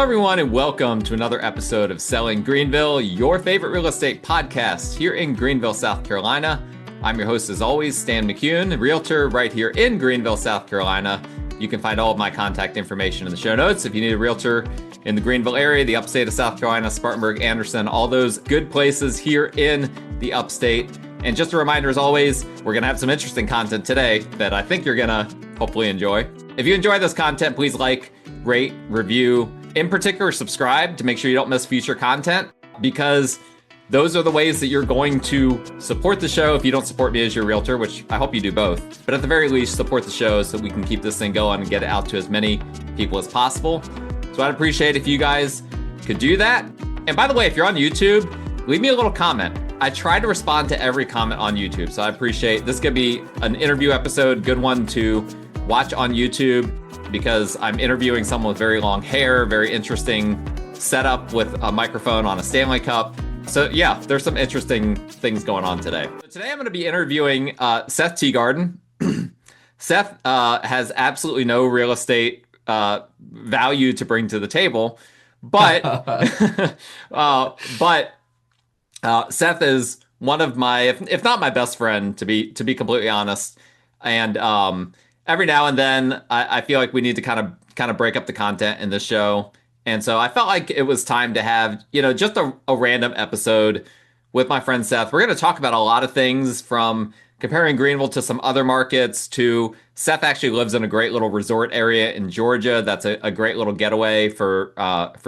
Hello, everyone, and welcome to another episode of Selling Greenville, your favorite real estate podcast here in Greenville, South Carolina. I'm your host, as always, Stan McCune, realtor right here in Greenville, South Carolina. You can find all of my contact information in the show notes if you need a realtor in the Greenville area, the upstate of South Carolina, Spartanburg, Anderson, all those good places here in the upstate. And just a reminder, as always, we're going to have some interesting content today that I think you're going to hopefully enjoy. If you enjoy this content, please like, rate, review, in particular, subscribe to make sure you don't miss future content, because those are the ways that you're going to support the show if you don't support me as your realtor, which I hope you do both. But at the very least, support the show so we can keep this thing going and get it out to as many people as possible. So I'd appreciate if you guys could do that. And by the way, if you're on YouTube, leave me a little comment. I try to respond to every comment on YouTube, so I appreciate this. Could be an interview episode, good one to watch on YouTube, because I'm interviewing someone with very long hair, very interesting setup with a microphone on a Stanley Cup. So yeah, there's some interesting things going on today. So today I'm going to be interviewing Seth Teagarden. Seth has absolutely no real estate value to bring to the table, but Seth is one of my, if not my best friend, to be completely honest. And every now and then, I feel like we need to kind of break up the content in this show. And so I felt like it was time to have, just a random episode with my friend Seth. We're going to talk about a lot of things, from comparing Greenville to some other markets, to Seth actually lives in a great little resort area in Georgia. That's a great little getaway for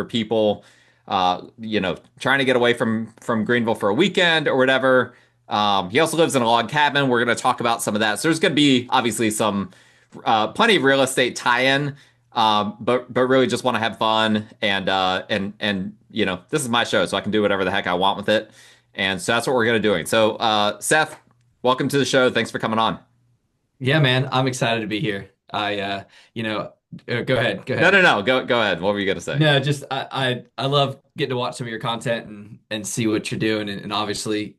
people, trying to get away from Greenville for a weekend or whatever. He also lives in a log cabin. We're going to talk about some of that. So there's going to be obviously some plenty of real estate tie-in, but really just want to have fun, and this is my show, so I can do whatever the heck I want with it. And so that's what we're going to be doing. So Seth, welcome to the show. Thanks for coming on. Yeah, man, I'm excited to be here. Go ahead. No. Go ahead. What were you going to say? No, just I love getting to watch some of your content and see what you're doing, and obviously,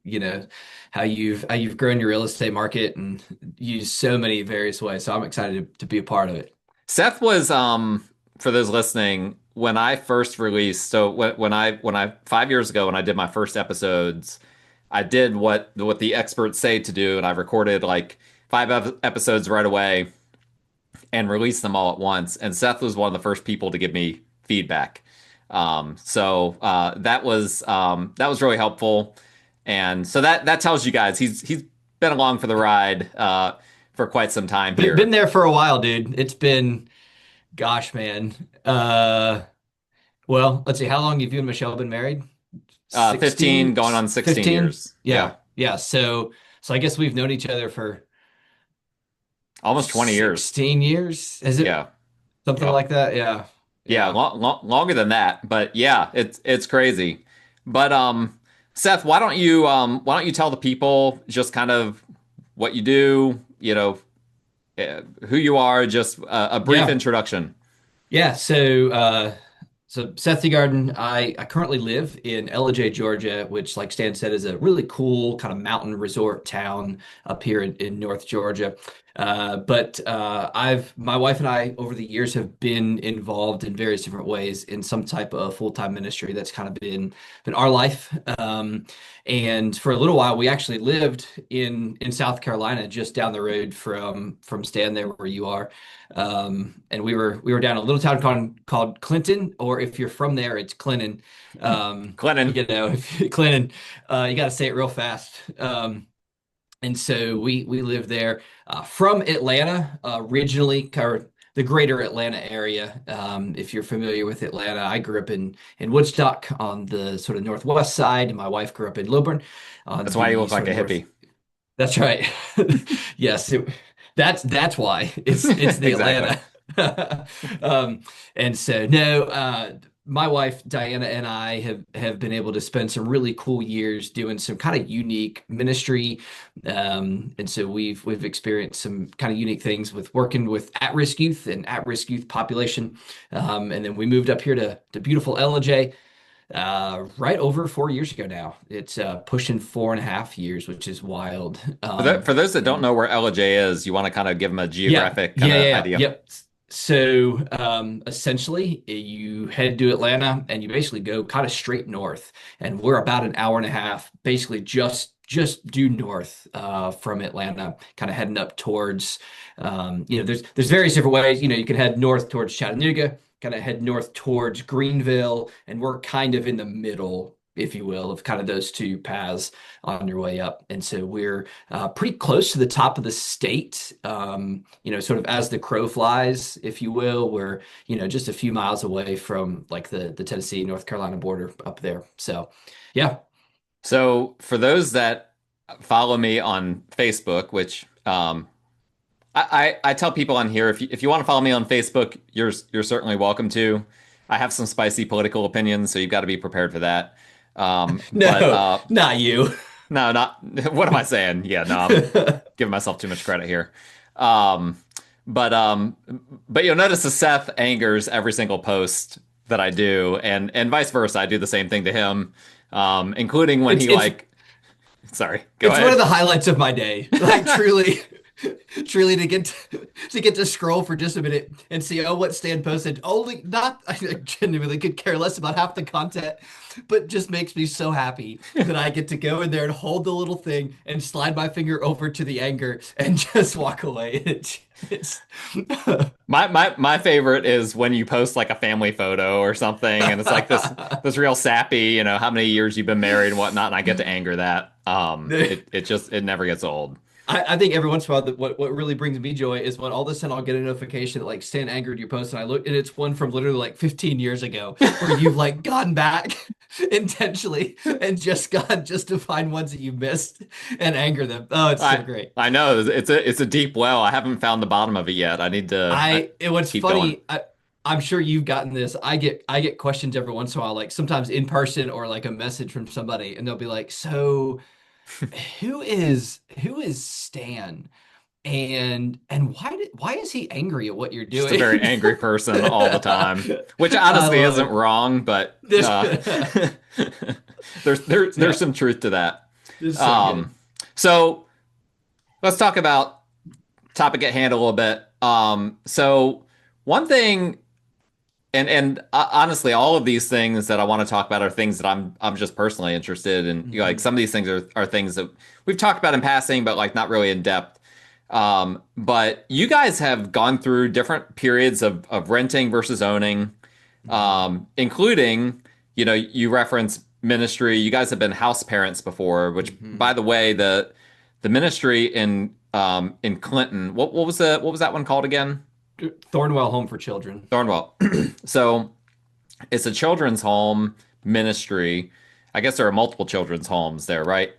how you've grown your real estate market and used so many various ways. So I'm excited to be a part of it. Seth was, for those listening, when I first released, so when I 5 years ago, when I did my first episodes, I did what the experts say to do, and I recorded like 5 episodes right away and released them all at once. And Seth was one of the first people to give me feedback. So that was really helpful. And so that tells you guys he's been along for the ride for quite some time here. Been there for a while, dude. It's been, gosh, man. Well, let's see. How long have you and Michelle been married? 15, going on 16 15? years. Yeah. So I guess we've known each other for almost 20 years. 16 years? Is it? Yeah. Something like that? Yeah. Yeah, longer than that. But yeah, it's crazy. But Seth, why don't you tell the people just kind of what you do, who you are, just a brief introduction. Yeah. So Seth Teagarden, I currently live in Ellijay, Georgia, which, like Stan said, is a really cool kind of mountain resort town up here in North Georgia. But my wife and I over the years have been involved in various different ways in some type of full-time ministry. That's kind of been our life. And for a little while, we actually lived in South Carolina, just down the road from Stan, there where you are. And we were down a little town called Clinton, or if you're from there, it's Clinton. Clinton. Clinton, you got to say it real fast. And so we lived there from Atlanta, originally, or the greater Atlanta area. If you're familiar with Atlanta, I grew up in Woodstock on the sort of northwest side, and my wife grew up in Lilburn. That's why you look like a hippie. That's right. Yes, that's why it's the Atlanta. And so no. My wife Diana and I have been able to spend some really cool years doing some kind of unique ministry, and so we've experienced some kind of unique things with working with at-risk youth and at-risk youth population, and then we moved up here to beautiful Ellijay right over 4 years ago now. It's pushing 4.5 years, which is wild. For those that don't know where Ellijay is, you want to kind of give them a geographic idea? Yep. Essentially, you head to Atlanta and you basically go kind of straight north, and we're about an hour and a half, basically just due north from Atlanta, kind of heading up towards. There's various different ways. You can head north towards Chattanooga, kind of head north towards Greenville, and we're kind of in the middle, if you will, of kind of those two paths on your way up. And so we're pretty close to the top of the state, sort of as the crow flies, if you will. We're, just a few miles away from like the Tennessee, North Carolina border up there. So, yeah. So for those that follow me on Facebook, which I tell people on here, if you want to follow me on Facebook, you're certainly welcome to. I have some spicy political opinions, so you've got to be prepared for that. But No, not you. no, not what am I saying? Yeah, no, I'm giving myself too much credit here. Um, but but you'll notice the Seth angers every single post that I do, and vice versa. I do the same thing to him, including when It's he it's like. Sorry, go it's one of ahead. the highlights of my day. Like truly, truly to get to scroll for just a minute and see, oh, what Stan posted. Only not, I genuinely could care less about half the content, but just makes me so happy that I get to go in there and hold the little thing and slide my finger over to the anger and just walk away. It's My favorite is when you post like a family photo or something, and it's like this real sappy, how many years you've been married and whatnot, and I get to anger that. It never gets old. I think every once in a while, what really brings me joy is when all of a sudden I'll get a notification that like Stan angered your post, and I look and it's one from literally like 15 years ago where you've like gone back intentionally and just gone just to find ones that you missed and anger them. Oh, it's so I great. I know it's a deep well. I haven't found the bottom of it yet. I need to And what's keep going. funny, I'm sure you've gotten this. I get questions every once in a while, like sometimes in person or like a message from somebody, and they'll be like, "So, who is Stan? And why is he angry at what you're Just a very doing?" angry person all the time, which I honestly love isn't it. wrong, but This there's yeah, some truth to that. this is so good. Um, so let's talk about topic at hand a little bit. So one thing, and honestly, all of these things that I want to talk about are things that I'm just personally interested in. Like Mhm. some of these things are things that we've talked about in passing, but like not really in depth. But you guys have gone through different periods of renting versus owning, Mhm. including, you reference ministry. You guys have been house parents before, which, by Mhm. the way, the ministry in Clinton, what was that one called again? Thornwell Home for Children. Thornwell. So it's a children's home ministry. I guess there are multiple children's homes there, right?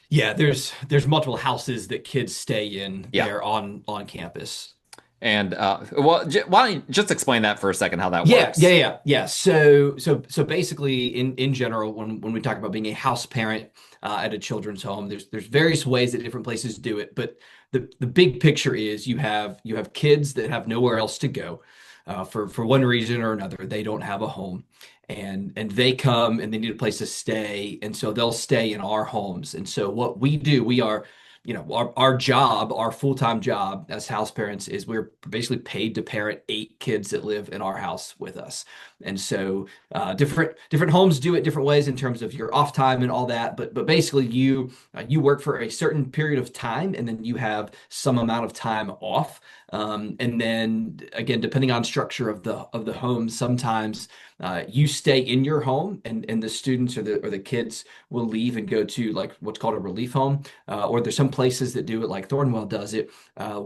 Yeah, there's multiple houses that kids stay in Yeah. there on campus. And well, why don't you just explain that for a second, how that Yeah, yeah, works? yeah, yeah. So basically, in general, when we talk about being a house parent at a children's home, there's various ways that different places do it, but the big picture is you have kids that have nowhere else to go, for one reason or another. They don't have a home, and they come and they need a place to stay, and so they'll stay in our homes. And so what we do, we are. Our job, our full-time job as house parents is we're basically paid to parent 8 kids that live in our house with us. And so different homes do it different ways in terms of your off time and all that. But basically you work for a certain period of time and then you have some amount of time off. And then again, depending on structure of the home, sometimes you stay in your home and the students or the kids will leave and go to like what's called a relief home, or there's some places that do it like Thornwell does it,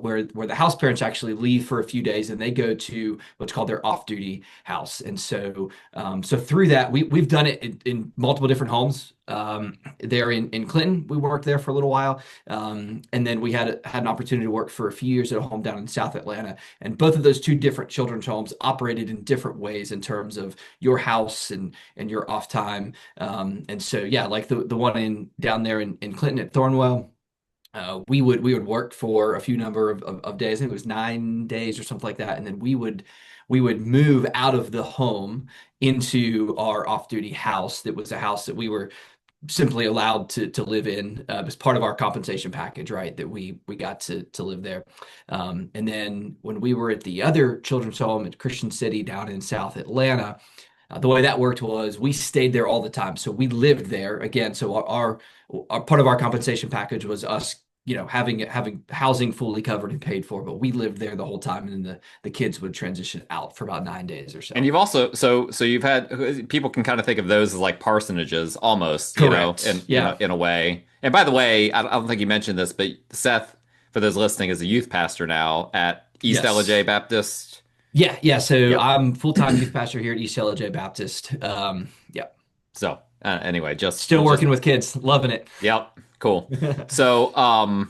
where the house parents actually leave for a few days and they go to what's called their off-duty house. And so through that, we've done it in multiple different homes. There in Clinton, we worked there for a little while, and then we had an opportunity to work for a few years at a home down in South Atlanta. And both of those two different children's homes operated in different ways in terms of your house and your off time. And so yeah, like the one in down there in Clinton at Thornwell, we would work for a few number of days. I think it was 9 days or something like that, and then we would move out of the home into our off-duty house. That was a house that we were simply allowed to live in as part of our compensation package, right? That we got to live there. And then when we were at the other children's home at Christian City down in South Atlanta, the way that worked was we stayed there all the time. So we lived there again. So our part of our compensation package was us, having housing fully covered and paid for, but we lived there the whole time, and then the kids would transition out for about 9 days or And so. you've also so you've had people can kind of think of those as like parsonages almost, Correct. Yeah. in a way. And by the way, I don't think you mentioned this, but Seth, for those listening, is a youth pastor now at East LJ Yes. Baptist. Yeah. Yeah. So Yep. I'm full-time youth pastor here at East LJ Baptist. Yeah. So anyway, Still just working with kids, loving it. yep, cool. So and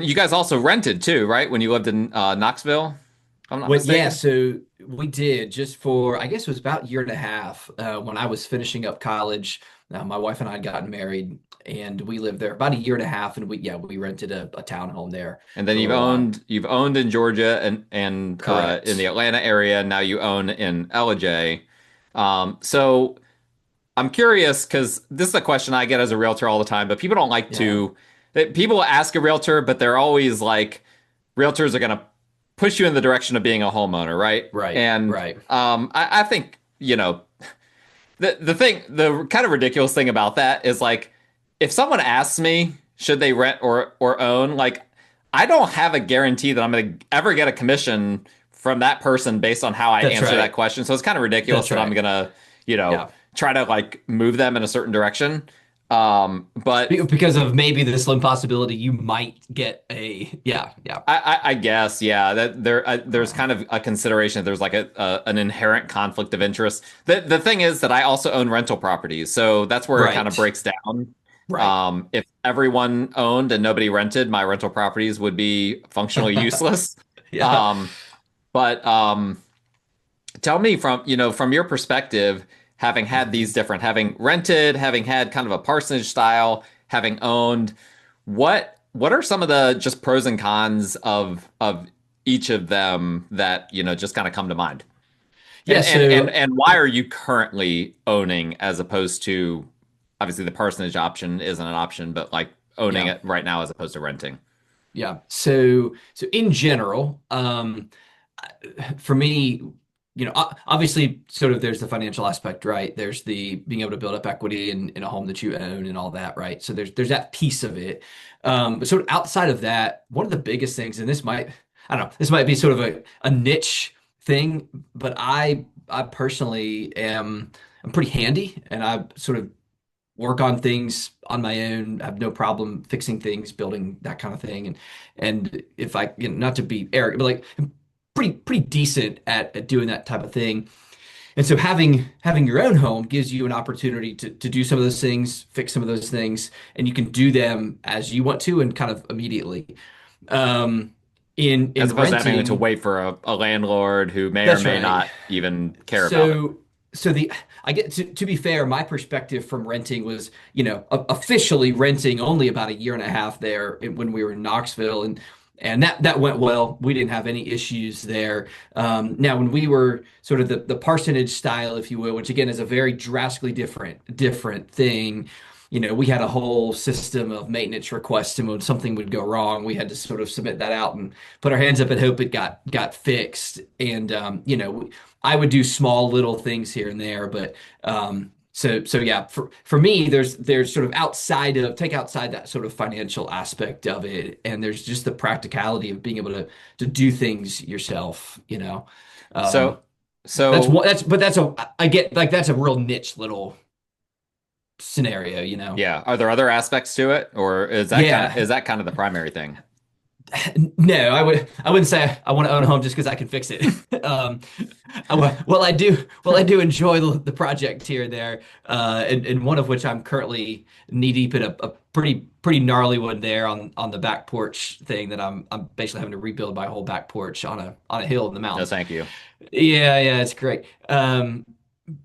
you guys also rented too, right? When you lived in Knoxville, if I'm not Well, yeah, mistaken. so we did just for, I guess it was about a year and a half when I was finishing up college. My wife and I had gotten married, and we lived there about a year and a half, and we rented a townhome there And then for a little while. you've owned in Georgia and in the Correct. Atlanta area. Now you own in LJ. So I'm curious because this is a question I get as a realtor all the time, but people don't like Yeah. to. People ask a realtor, but they're always like, realtors are going to push you in the direction of being a homeowner, right? Right. And Right. I think the kind of ridiculous thing about that is like, if someone asks me should they rent or own, like I don't have a guarantee that I'm going to ever get a commission from that person based on how I That's answer that right. question. So it's kind of ridiculous That's that I'm right. gonna, you know, Yeah. try to like move them in a certain direction. But Because of maybe the slim possibility you might get yeah, yeah. I guess, yeah, that there's Uh, kind of a consideration that there's like an inherent conflict of interest. The thing is that I also own rental properties, so that's where it kind of right. breaks down. Right. If everyone owned and nobody rented, my rental properties would be functionally useless. Yeah. Um, but tell me from your perspective, having had Mhm. these different, having rented, having had kind of a parsonage style, having owned, what are some of the just pros and cons of each of them that, just kind of come to mind? Yeah, so And why are you currently owning as opposed to obviously the parsonage option isn't an option, but like owning yeah. it right now as opposed to renting? Yeah. So in general, for me, obviously sort of there's the financial aspect, right? There's the being able to build up equity in a home that you own and all that, right? So there's that piece of it. But sort of outside of that, one of the biggest things, and I don't know, this might be sort of a niche thing, but I personally I'm pretty handy, and I sort of work on things on my own. I have no problem fixing things, building that kind of thing. And if I, not to be arrogant, but like I'm pretty decent at doing that type of thing. And so having your own home gives you an opportunity to do some of those things, fix some of those things, and you can do them as you want to and kind of immediately. Um, As in opposed to having to renting, wait for a landlord who may or that's may right. not even care about it. So, so the I get to be fair, my perspective from renting was, officially renting only about a year and a half there when we were in Knoxville, and that went well. We didn't have any issues there. Now, when we were sort of the parsonage style, if you will, which again is a very drastically different thing. We had a whole system of maintenance requests, and when something would go wrong, we had to sort of submit that out and put our hands up and hope it got fixed. And I would do small little things here and there, but so yeah, for me, there's sort of take outside that sort of financial aspect of it, and there's just the practicality of being able to do things yourself. Um, So, so that's a I get like that's a real niche little scenario. yeah, are there other aspects to it, or Yeah. is that kind of the primary thing? No, I wouldn't say I want to own a home just because I can fix it. Um, I do enjoy the project here and there, and one of which I'm currently knee deep in a pretty gnarly one there on the back porch thing that I'm basically having to rebuild my whole back porch on a hill in the No, mountains. thank you. Yeah, it's great.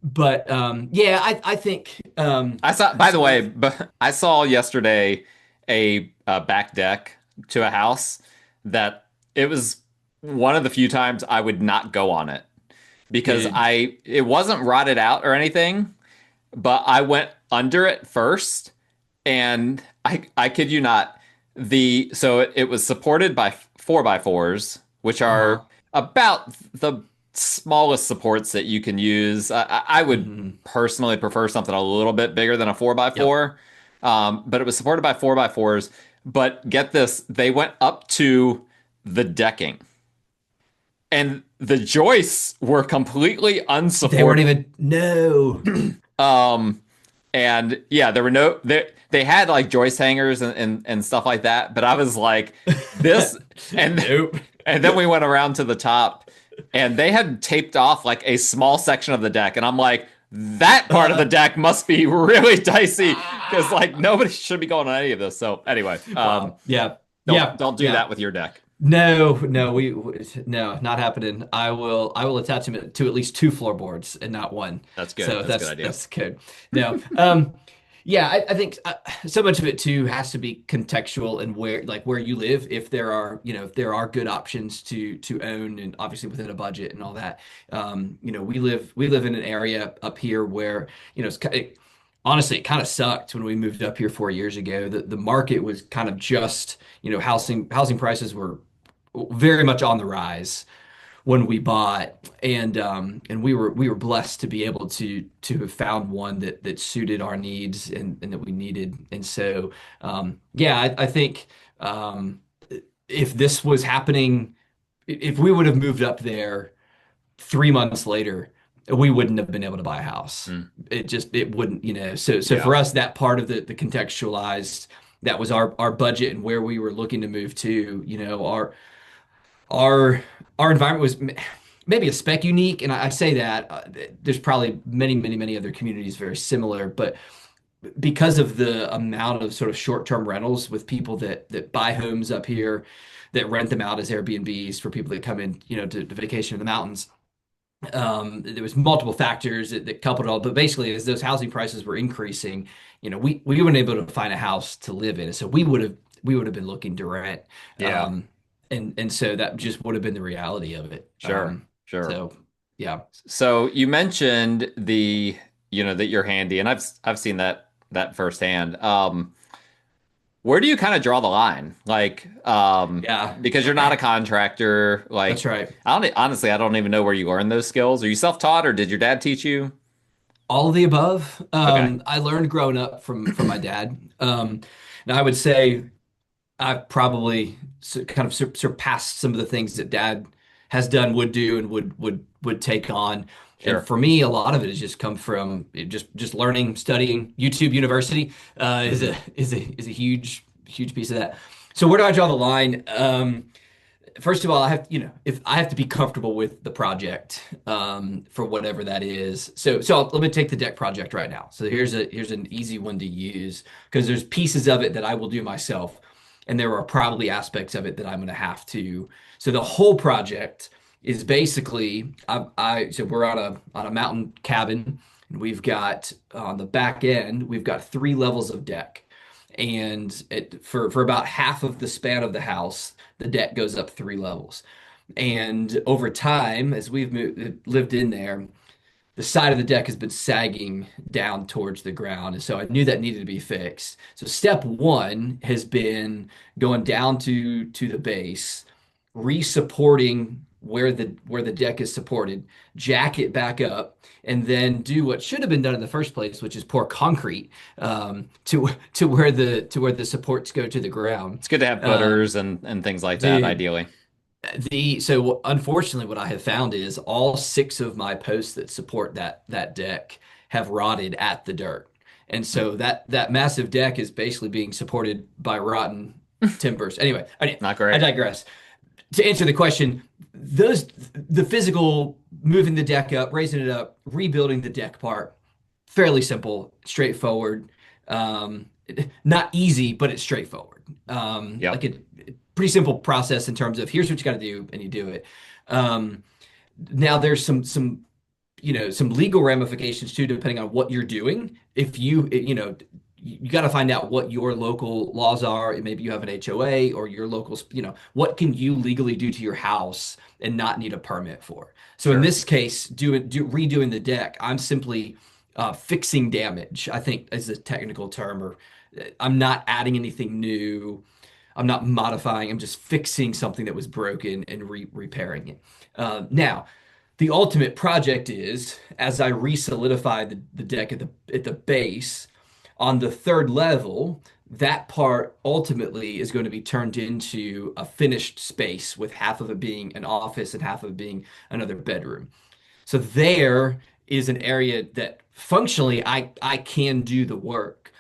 But yeah, I think I saw, by the sort way, of but I saw yesterday a back deck to a house that it was one of the few times I would not go on it because dude. it wasn't rotted out or anything, but I went under it first, and I kid you not, it was supported by 4x4s, which are Uh-huh. about the smallest supports that you can use. I would Hmm. personally prefer something a little bit bigger than a Yep. 4x4, but it was supported by 4x4s. But get this, they went up to the decking, and the joists were completely They weren't unsupported. even, no. Um, and yeah, there were no they had like joist hangers and stuff like that, but I was like, this and Nope. and then we went around to the top and they had taped off like a small section of the deck, and I'm like, that part of the deck must be really dicey because like nobody should be going on any of this. So anyway, Wow. Yeah. don't Yeah. don't do Yeah. that with your deck. No, no, no, not happening. I will attach him to at least two floorboards and not one. That's good. So That's a good idea. that's good. No, yeah, I think so much of it too has to be contextual and where you live. If there are good options to own, and obviously within a budget and all that. We live in an area up here where honestly, it kind of sucked when we moved up here 4 years ago. The market was kind of just, housing prices were very much on the rise when we bought, and we were blessed to be able to have found one that suited our needs and that we needed. And so yeah, I think if this was happening, if we would have moved up there 3 months later, we wouldn't have been able to buy a house. Mm, It wouldn't, so yeah. for us, that part of the contextualized, that was our budget and where we were looking to move to. Our our environment was maybe a speck unique, and I say that there's probably many, many, many other communities very similar, but because of the amount of sort of short-term rentals with people that buy homes up here, that rent them out as Airbnbs for people that come in, to vacation in the mountains. There was multiple factors that coupled all, but basically, as those housing prices were increasing, we weren't able to find a house to live in, so we would have been looking to rent, Yeah. um, and so that just would have been the reality of it. Sure. Sure. So yeah, So you mentioned that you're handy, and I've seen that firsthand. Where do you kind of draw the line? Like, yeah, because you're not a contractor, that's like right. honestly, I don't even know where you learned those skills. Are you self-taught or did your dad teach you? All of the above. Okay. I learned growing up from my dad. Now I would say I've probably kind of surpassed some of the things that Dad has done, would do, and would take on. And Sure. for me, a lot of it has just come from just learning, studying. YouTube University is Hmm. a huge piece of that. So where do I draw the line? First of all, if I have to be comfortable with the project, for whatever that is. So let me take the deck project right now. So here's an easy one to use because there's pieces of it that I will do myself, and there are probably aspects of it that I'm going to have to. So the whole project is basically, so we're on a mountain cabin, and we've got on the back end we've got three levels of deck, and for about half of the span of the house, the deck goes up three levels. And over time, as lived in there, the side of the deck has been sagging down towards the ground. And so I knew that needed to be fixed. So step one has been going down to the base, re-supporting where the deck is supported, jack it back up, and then do what should have been done in the first place, which is pour concrete, to where the supports go to the ground. It's good to have Uh, footers and things like that, Dude, ideally. so unfortunately, what I have found is all six of my posts that support that deck have rotted at the dirt, and Hmm. so that massive deck is basically being supported by rotten timbers. Anyway, Not I great. digress. To answer the question, the physical moving the deck up, raising it up, rebuilding the deck part, fairly simple, straightforward. Um, Not easy, but it's straightforward. Yep. Like a pretty simple process in terms of here's what you got to do, and you do it. Um, Now there's some legal ramifications too, depending on what you're doing. If you got to find out what your local laws are. Maybe you have an HOA or your local, what can you legally do to your house and not need a permit for. So in Sure. this case, redoing the deck, I'm simply fixing damage, I think is a technical term, or I'm not adding anything new. I'm not modifying. I'm just fixing something that was broken and repairing it. Now, the ultimate project is as I re-solidify the deck at the base on the third level, that part ultimately is going to be turned into a finished space with half of it being an office and half of it being another bedroom. So there is an area that functionally I can do the work,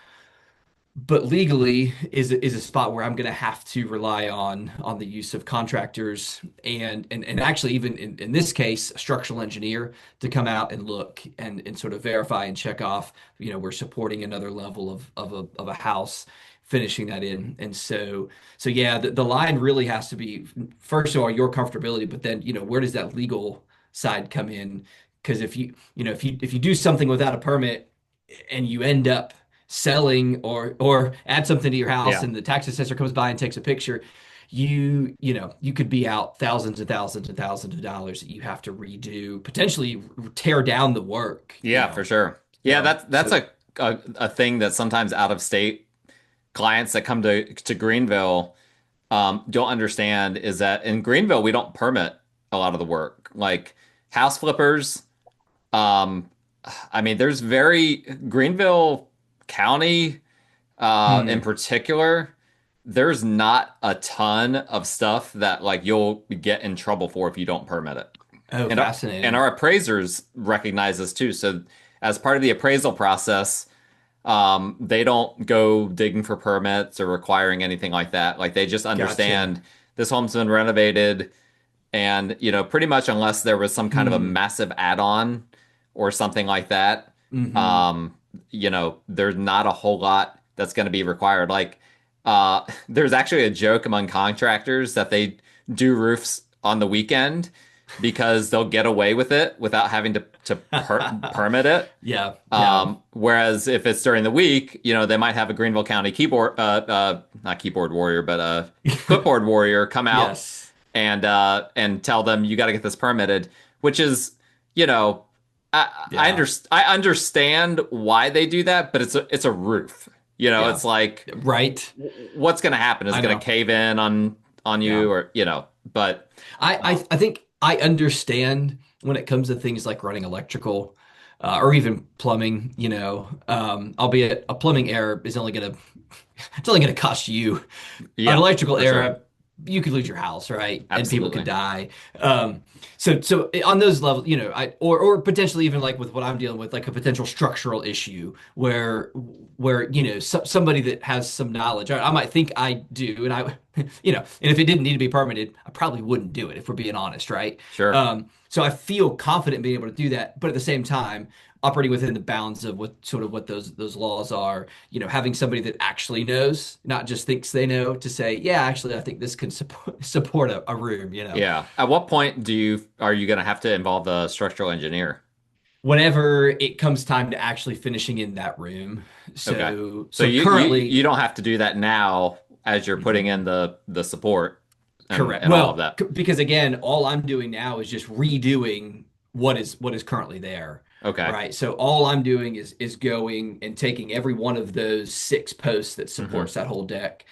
but legally is a spot where I'm going to have to rely on the use of contractors and actually even in this case a structural engineer to come out and look and sort of verify and check off, we're supporting another level of a house, finishing that in. And so yeah, the line really has to be, first of all, your comfortability, but then where does that legal side come in? Because if you do something without a permit and you end up selling or add something to your house Yeah. and the tax assessor comes by and takes a picture, you could be out thousands and thousands and thousands of dollars that you have to redo, potentially tear down the work, Yeah, for sure. Yeah, so that's a thing that sometimes out of state clients that come to Greenville don't understand is that in Greenville we don't permit a lot of the work. Like house flippers, um, I mean, there's very Greenville County in hmm. particular, there's not a ton of stuff that like you'll get in trouble for if you don't permit it. Oh, And fascinating. our appraisers recognize this too. So as part of the appraisal process, they don't go digging for permits or requiring anything like that. Like they just Gotcha. understand this home's been renovated and, pretty much unless there was some kind of a Hmm. massive add-on or something like that, Hmm. um, there's not a whole lot that's going to be required. Like, there's actually a joke among contractors that they do roofs on the weekend because they'll get away with it without having to permit it. Yeah, yeah. Whereas if it's during the week, they might have a Greenville County not keyboard warrior, but clipboard warrior come out Yes. and tell them you got to get this permitted, which is, you know, Yeah. I understand why they do that, but it's a roof. Yeah. It's like Right. what's going to happen? Is I it going know. to cave in on Yeah. you or but I think I understand when it comes to things like running electrical, or even plumbing, albeit a plumbing error is only gonna it's only gonna cost you. An yeah, electrical for sure. error, you could lose your house, right? And people could Absolutely. die. So on those levels, or potentially even like with what I'm dealing with, like a potential structural issue where somebody that has some knowledge, I might think I do, and and if it didn't need to be permitted, I probably wouldn't do it if we're being honest, right? Sure. So I feel confident being able to do that, but at the same time, operating within the bounds of what those laws are, having somebody that actually knows, not just thinks they know, to say, yeah, actually, I think this can support a room. Yeah. At what point are you going to have to involve a structural engineer? Whenever it comes time to actually finishing in that room. Okay. So So so you currently, don't have to do that now as you're putting in mhm. the support Correct. and all of Well, that. because again, all I'm doing now is just redoing what is currently there. Okay. Right. So all I'm doing is going and taking every one of those six posts that Hmm. supports that whole deck,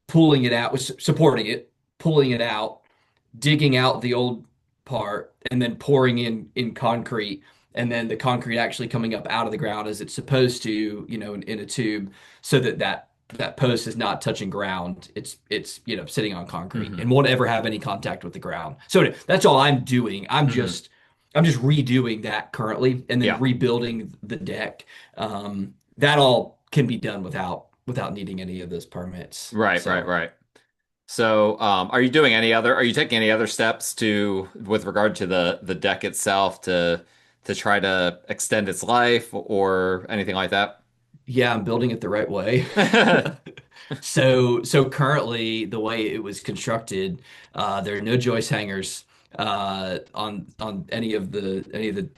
pulling it out, supporting it, pulling it out, digging out the old part, and then pouring in concrete, and then the concrete actually coming up out of the ground as it's supposed to, in a tube, so that post is not touching ground. It's sitting on concrete Hmm. and won't ever have any contact with the ground. So anyway, that's all I'm doing. Hmm. I'm just redoing that currently and then Yeah. rebuilding the deck. That all can be done without needing any of those permits. Right, right, So right. So, are you taking any other steps with regard to the deck itself to try to extend its life or anything like that? yeah, I'm building it the right way. So currently the way it was constructed, there are no joist hangers on any of the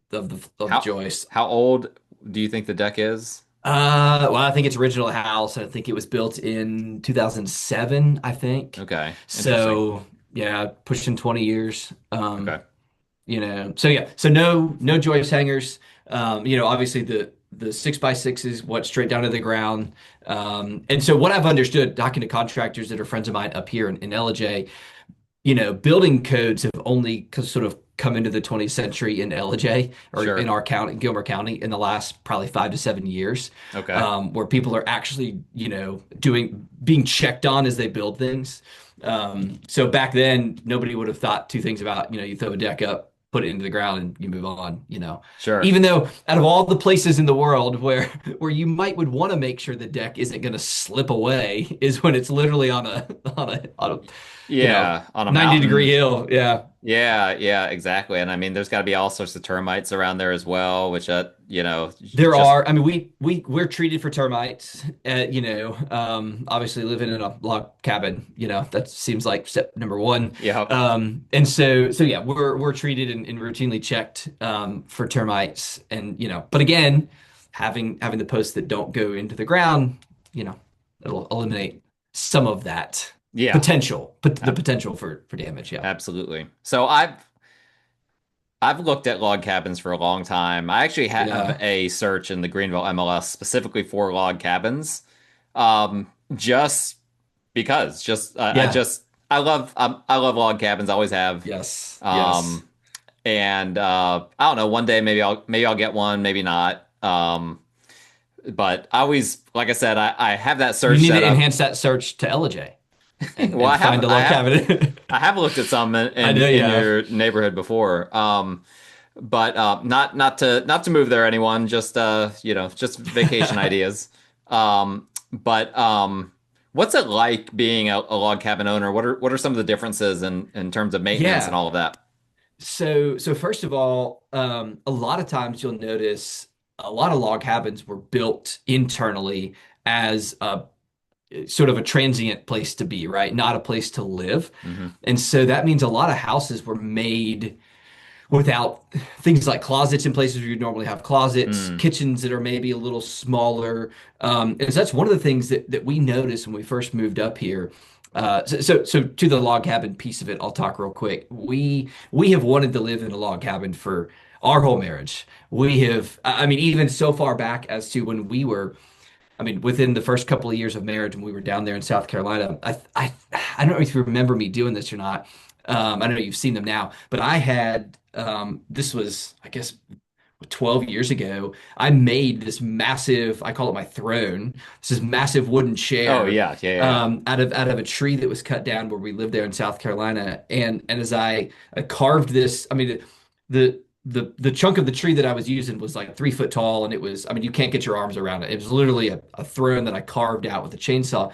How joists. how old do you think the deck is? Well, I think it's original house. I think it was built in 2007, I think. Okay, interesting. So yeah, pushing 20 years. Okay. So yeah, so no joist hangers. Obviously the 6x6s went straight down to the ground. And so what I've understood talking to contractors that are friends of mine up here in LJ, building codes have only sort of come into the 20th century in LJ or in Sure. our county, Gilmer County, in the last probably 5 to 7 years, Okay. where people are actually, being checked on as they build things. So back then, nobody would have thought two things about, you throw a deck up, put it into the ground, and you move on. Sure. Even though out of all the places in the world where you might would want to make sure the deck isn't going to slip away is when it's literally on a you know Yeah, on a 90-degree mountain. hill. Yeah. Yeah, yeah, exactly. And I mean, there's got to be all sorts of termites around there as well, which There just are, I mean, we're treated for termites, obviously living in a log cabin, that seems like step number one. yeah, And so yeah, we're treated and routinely checked, for termites but again, having the posts that don't go into the ground, you know, it'll eliminate some of that yeah, potential, but the ab- potential for damage. Yeah. absolutely. So I've looked at log cabins for a long time. I actually have Yeah. a search in the Greenville MLS specifically for log cabins, just because. Yeah. I love log cabins. Always have. Yes. Yes. Um, and I don't know. One day maybe I'll get one. Maybe not. But I always, like I said, I have that You search need set to up. enhance that search to LJ and Well, and find a log cabin. I have looked at some I know you in have. your neighborhood before. But not to move there, anyone. Just just vacation ideas. But what's it like being a log cabin owner? What are some of the differences in terms of maintenance and Yeah. all of that? So first of all, a lot of times you'll notice a lot of log cabins were built internally as a sort of a transient place to be, right? Not a place to live. Hmm. And so that means a lot of houses were made without things like closets in places where you normally have closets, Mm. kitchens that are maybe a little smaller. And so that's one of the things that we noticed when we first moved up here. So to the log cabin piece of it, I'll talk real quick. We have wanted to live in a log cabin for our whole marriage. We have, I mean, even so far back as to when we were, I mean, within the first couple of years of marriage, when we were down there in South Carolina, I don't know if you remember me doing this or not. I know you've seen them now, but I had this was, I guess, 12 years ago. I made this massive, I call it my throne. This is massive wooden Oh chair, yeah, yeah, yeah. out of a tree that was cut down where we lived there in South Carolina. And as I carved this, I mean, the chunk of the tree that I was using was like 3 foot tall, and it was, I mean, you can't get your arms around it. It was literally a throne that I carved out with a chainsaw.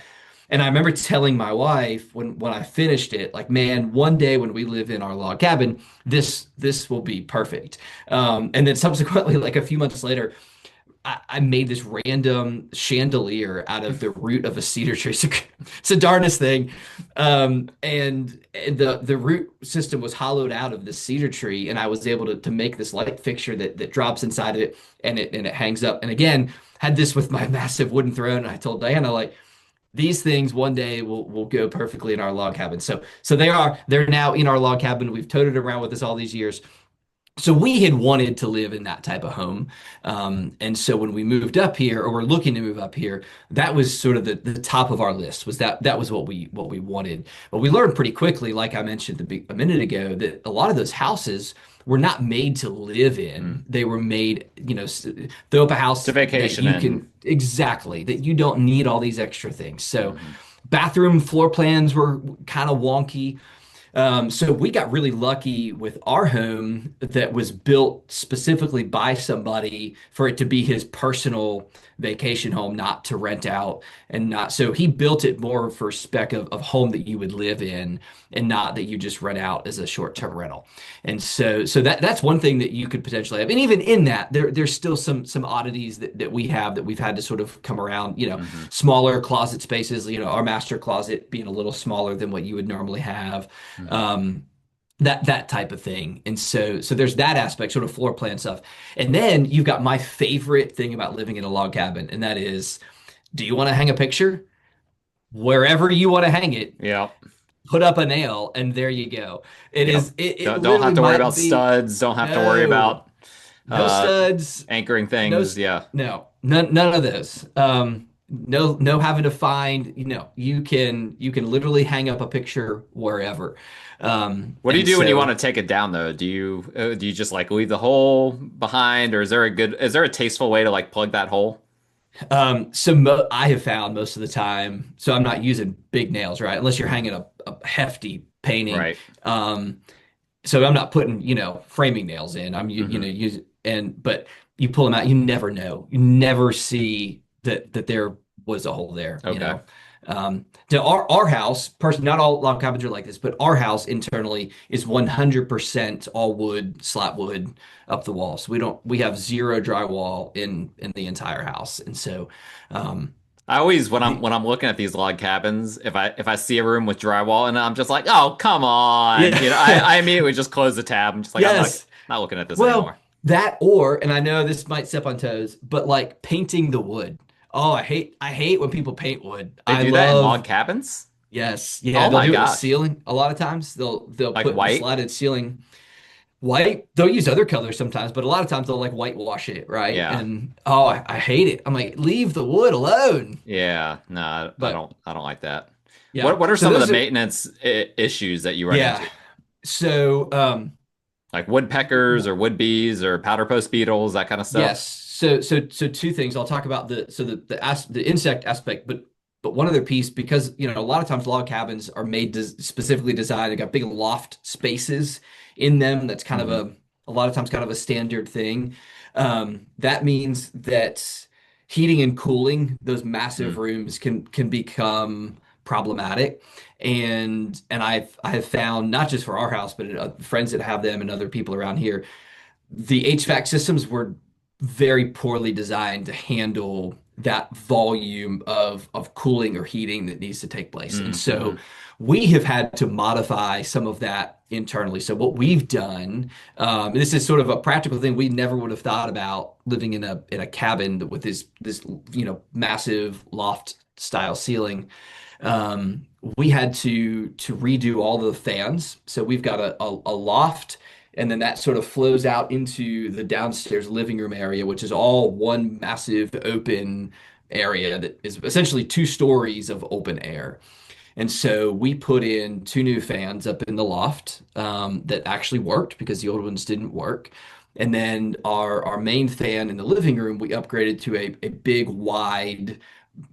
And I remember telling my wife when I finished it, like, man, one day when we live in our log cabin, this will be perfect. And then subsequently, like a few months later, I made this random chandelier out of the root of a cedar tree. It's the darndest thing. And the root system was hollowed out of the cedar tree, and I was able to make this light fixture that drops inside of it, and it hangs up. And again, had this with my massive wooden throne. And I told Diana, like, these things one day will go perfectly in our log cabin. So they're now in our log cabin. We've toted it around with us all these years. So we had wanted to live in that type of home. And so when we moved up here, or we're looking to move up here, that was sort of the top of our list, was that was what we wanted. But we learned pretty quickly, like I mentioned a minute ago, that a lot of those houses were not made to live Mm. in. They were made, throw up a To house that vacation you in. can exactly, that you don't need all these extra things. So Hmm. bathroom floor plans were kind of wonky. So we got really lucky with our home that was built specifically by somebody for it to be his personal vacation home, not to rent out and not. So he built it more for spec of home that you would live in and not that you just rent out as a short-term rental. And so that's one thing that you could potentially have. And even in that, there's still some oddities that we have that we've had to sort of come around, Hmm. smaller closet spaces, our master closet being a little smaller than what you would normally have, Hmm. um, that type of thing. And so there's that aspect, sort of floor plan stuff. And then you've got my favorite thing about living in a log cabin, and that is, do you want to hang a picture? Wherever you want to hang it, Yeah. put up a nail, and there you go. It Yep. is. It Don't literally have to worry might about be studs. Don't have to worry no, about no studs, anchoring no, things. Yeah. no, none of those. No having to find. You can literally hang up a picture wherever. What do you And do when you want so. to take it down though? Do you just like leave the hole behind, or is there a tasteful way to like plug that hole? I have found most of the time, so I'm not using big nails, right? Unless you're hanging a hefty painting. Right. Um, so I'm not putting, framing nails in. I'm, Hmm. use but you pull them out, you never know. You never see that there was a hole there. Okay. To our house, not all log cabins are like this, but our house internally is 100% all wood, slat wood up the wall. So we have zero drywall in the entire house. And so, um, I always the, when I'm looking at these log cabins, if I see a room with drywall and I'm just like, oh, come on. yeah, I immediately just close the tab. I'm just like, I'm yes. not looking at this Well, anymore. and I know this might step on toes, but like painting the wood. Oh, I hate when people paint wood. They I do that in log love, cabins? yes, yeah, Oh they'll my do it in the gosh. ceiling. A lot of times they'll Like put the white? slatted ceiling white. They'll use other colors sometimes, but a lot of times they'll like whitewash it, right? Yeah. And oh, I hate it. I'm like, leave the wood alone. Yeah. No, But I don't like that. yeah, What are so some of the those are maintenance issues that you run yeah. into? So Like woodpeckers or wood bees or powder post beetles, that kind of stuff? yes. So two things. I'll talk about the insect aspect, but one other piece because a lot of times log cabins are made specifically designed. They got big loft spaces in them. That's kind of Hmm. a lot of times kind of a standard thing. That means that heating and cooling those massive Mm. rooms can become problematic. And I have found not just for our house, but friends that have them and other people around here the HVAC systems were very poorly designed to handle that volume of cooling or heating that needs to take place. And so Mm-hmm. we have had to modify some of that internally. So what we've done, this is sort of a practical thing we never would have thought about living in a cabin with this massive loft style ceiling. We had to redo all the fans. So we've got a loft, and then that sort of flows out into the downstairs living room area, which is all one massive open area that is essentially 2 stories of open air. And so we put in 2 new fans up in the loft that actually worked because the old ones didn't work. And then our main fan in the living room, we upgraded to a big wide,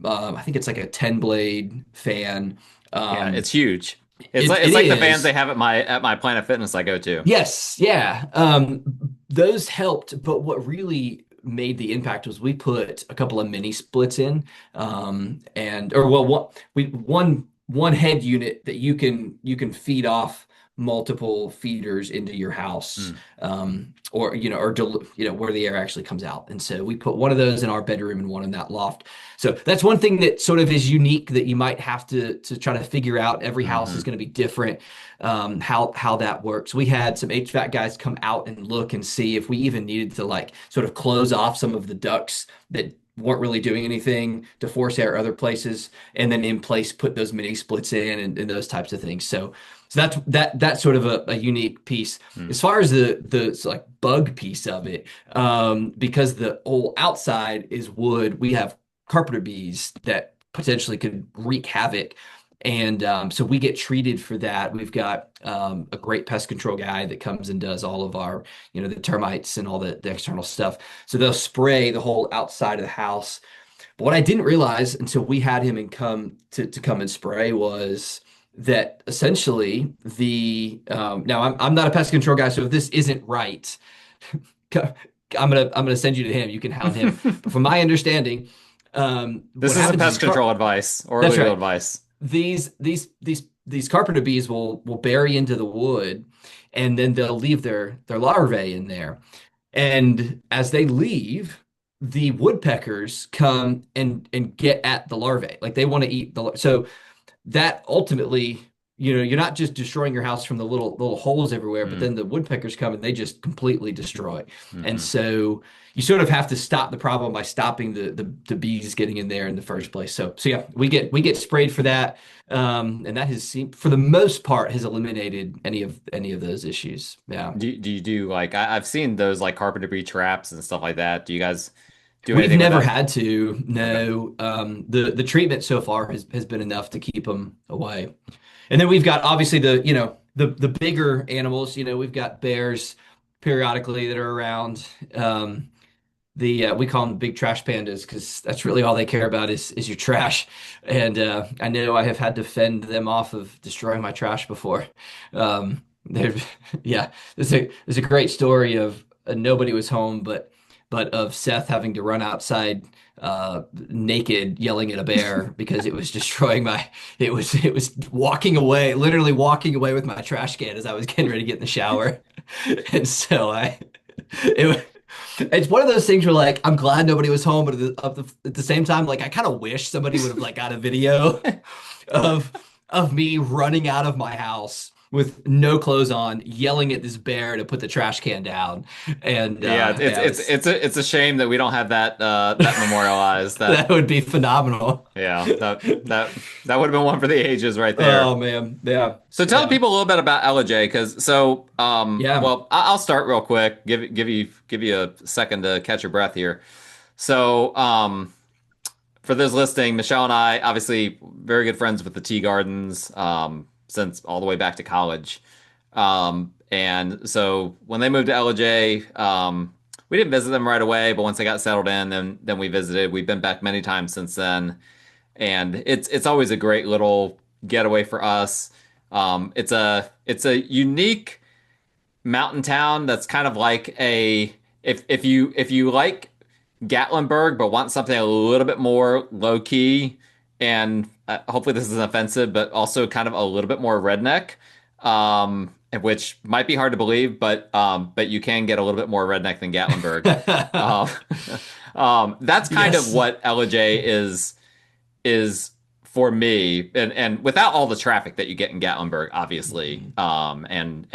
I think it's like a 10 blade fan. Yeah, Um, it's huge. it It's like the fans is. they have at my Planet Fitness I go to. Yes, yeah. Those helped, but what really made the impact was we put a couple of mini splits in, and or well, one head unit that you can feed off multiple feeders into your house, Mm. or where the air actually comes out. And so we put one of those in our bedroom and one in that loft. So that's one thing that sort of is unique that you might have to try to figure out. Every house is Hmm. going to be different how that works. We had some HVAC guys come out and look and see if we even needed to like sort of close off some of the ducts that weren't really doing anything to force air other places, and then in place put those mini splits in and those types of things. So that's sort of a unique piece. Mm. As far as the like bug piece of it, because the whole outside is wood, we have carpenter bees that potentially could wreak havoc. And so we get treated for that. We've got a great pest control guy that comes and does all of our, the termites and all the external stuff. So they'll spray the whole outside of the house. But what I didn't realize until we had him and come to come and spray was that essentially now I'm not a pest control guy, so if this isn't right, I'm gonna send you to him. You can hound him. But from my understanding, This what isn't happens is pest control advice or that's legal right. advice. These carpenter bees will bury into the wood, and then they'll leave their larvae in there. And as they leave, the woodpeckers come and get at the larvae. Like they want to eat so that ultimately you're not just destroying your house from the little holes everywhere, but Mm, then the woodpeckers come and they just completely destroy. And hmm. so you sort of have to stop the problem by stopping the bees getting in there in the first place. So yeah, we get sprayed for that, and that has seemed for the most part has eliminated any of those issues. Yeah. Do you do like I've seen those like carpenter bee traps and stuff like that. Do you guys do We've anything with never that? had to. Okay. No. The treatment so far has been enough to keep them away. And then we've got obviously the bigger animals. We've got bears periodically that are around. The we call them big trash pandas because that's really all they care about is your trash. And I know I have had to fend them off of destroying my trash before. There, yeah, there's a great story of nobody was home, but of Seth having to run outside naked, yelling at a bear because it was destroying my. It was walking away, literally walking away with my trash can as I was getting ready to get in the shower, and so it it's one of those things where like I'm glad nobody was home, but at the same time, like I kind of wish somebody would have like got a video of of me running out of my house with no clothes on, yelling at this bear to put the trash can down. And Yeah, it's yeah, it it's was it's a shame that we don't have that that memorialized. That that would be phenomenal. yeah, that would have been one for the ages right there. Oh man, yeah, So tell yeah, people a little bit about LJ, because yeah. well, I'll start real quick. Give you a second to catch your breath here. So for those listening, Michelle and I obviously very good friends with the Tea Gardens since all the way back to college. And so when they moved to LJ, we didn't visit them right away, but once they got settled in, then we visited. We've been back many times since then, and it's always a great little getaway for us. It's a unique mountain town that's kind of like a if you like Gatlinburg but want something a little bit more low key and hopefully this isn't offensive, but also kind of a little bit more redneck, which might be hard to believe, but you can get a little bit more redneck than Gatlinburg. Um, that's kind of Yes. what LJ is for me, and without all the traffic that you get in Gatlinburg, obviously, and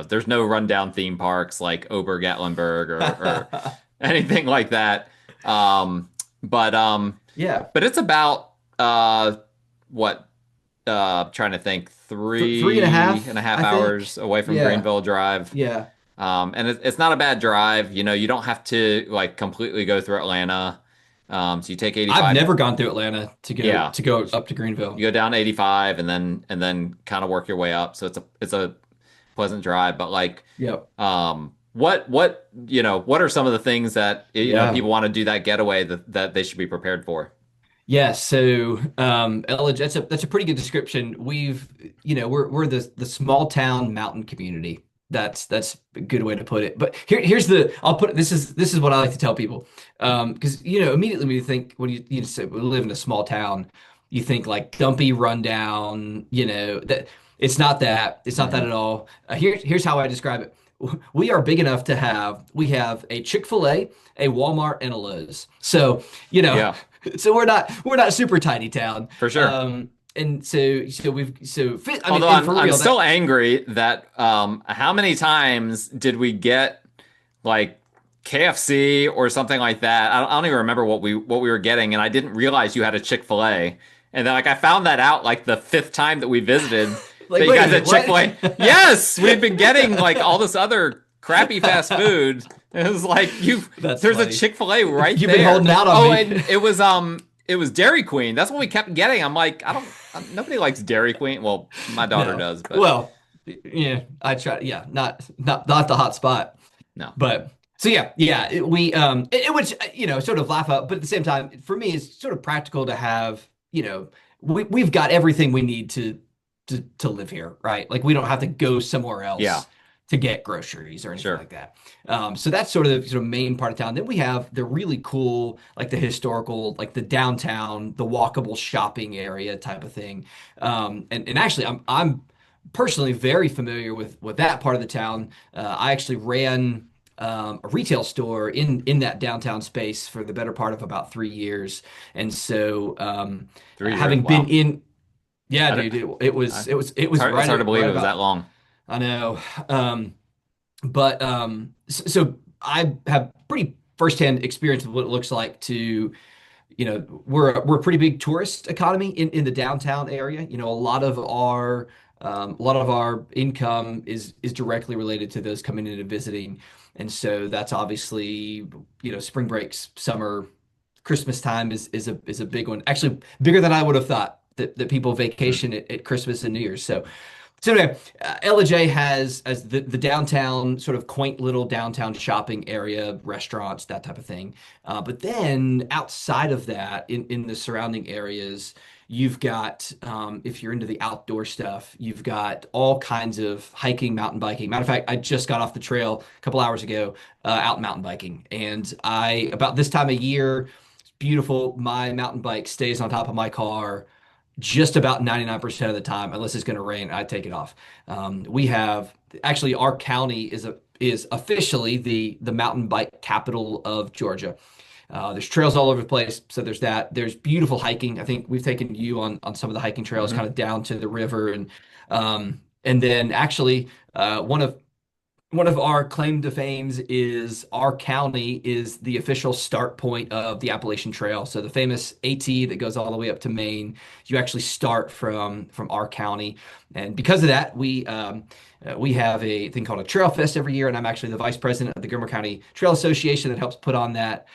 there's no rundown theme parks like Ober Gatlinburg or anything like that. But Yeah. but it's about what trying to think Three and a three and half, a half I think. hours away from Yeah. Greenville Drive. Yeah. And it's not a bad drive. You don't have to like completely go through Atlanta. So you take I've 85. never gone through Atlanta to go Yeah, to go you up to Greenville. go down 85 and then kind of work your way up. So it's a pleasant drive. But like, Yep. what are some of the things that Yeah. people want to do that getaway that they should be prepared for? Yeah, so that's a pretty good description. We're the small town mountain community. That's a good way to put it. But here's the I'll put this is what I like to tell people. Because immediately when you think when you say we live in a small town, you think like dumpy rundown, that it's not that Hmm. at all. Here's how I describe it. We are big enough we have a Chick-fil-A, a Walmart, and a Lowe's. So, you know, Yeah, so we're not super tiny town. for sure. And so I mean, Although and I'm for I'm real, still angry that how many times did we get like KFC or something like that? I don't even remember what we were getting, and I didn't realize you had a Chick-fil-A. And then like I found that out like the fifth time that we visited like, that you wait a guys minute, had Chick-fil-A. what? Yes, we'd been getting like all this other crappy fast food. It was like That's there's a funny. Chick-fil-A right You've been there. holding out on Oh, me. and it was Dairy Queen. That's what we kept getting. I'm like, I don't nobody likes Dairy Queen. Well, my daughter No. does, but Well, yeah, I try. Yeah, not the hot spot. no. But so yeah, yeah, which sort of laugh out, but at the same time, for me, it's sort of practical to have. We've got everything we need to live here, right? Like we don't have to go somewhere Yeah, else to get groceries or anything sure. like that. So that's sort of main part of town. Then we have the really cool, like the historical, like the downtown, the walkable shopping area type of thing. And actually, I'm personally very familiar with that part of the town. I actually ran a retail store in that downtown space for the better part of about 3 years, and so 3 years. having been Wow. in Yeah, I don't, dude, it I, was it's hard, it's hard to believe right it was that about. long. I know. But so I have pretty firsthand experience with what it looks like to, we're a pretty big tourist economy in the downtown area. A lot of our income is directly related to those coming in and visiting, and so that's obviously, spring breaks, summer, Christmas time is a big one. Actually, bigger than I would have thought that people Hmm. vacation at Christmas and New Year's. So anyway, LJ has as the downtown sort of quaint little downtown shopping area, restaurants, that type of thing. But then outside of that, in the surrounding areas, you've got if you're into the outdoor stuff, you've got all kinds of hiking, mountain biking. Matter of fact, I just got off the trail a couple hours ago, out mountain biking, and I about this time of year, it's beautiful. My mountain bike stays on top of my car just about 99% of the time, unless it's going to rain, I take it off. We have actually our county is officially the mountain bike capital of Georgia. There's trails all over the place, so there's that. There's beautiful hiking. I think we've taken you on some of the hiking trails, kind Hmm. of down to the river, and then actually one of our claim to fames is our county is the official start point of the Appalachian Trail. So the famous AT that goes all the way up to Maine, you actually start from our county, and because of that, we have a thing called a Trail Fest every year, and I'm actually the vice president of the Greenville County Trail Association that helps put on that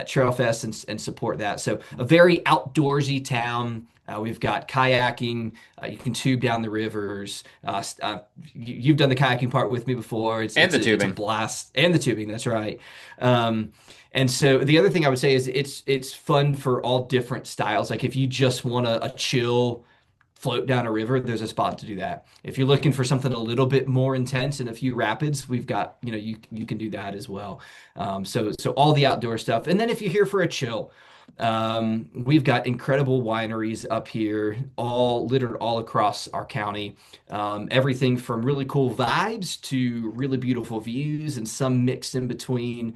Trail Fest and support that. So a very outdoorsy town. We've got kayaking. You can tube down the rivers. You've done the kayaking part with me before. It's And it's the a it's a tubing. blast, and the tubing. That's right. Um, and so the other thing I would say is it's fun for all different styles. Like if you just want a chill float down a river, there's a spot to do that. If you're looking for something a little bit more intense and a few rapids, we've got, you can do that as well. So all the outdoor stuff. And then if you're here for a chill, we've got incredible wineries up here, all littered all across our county. Everything from really cool vibes to really beautiful views, and some mixed in between.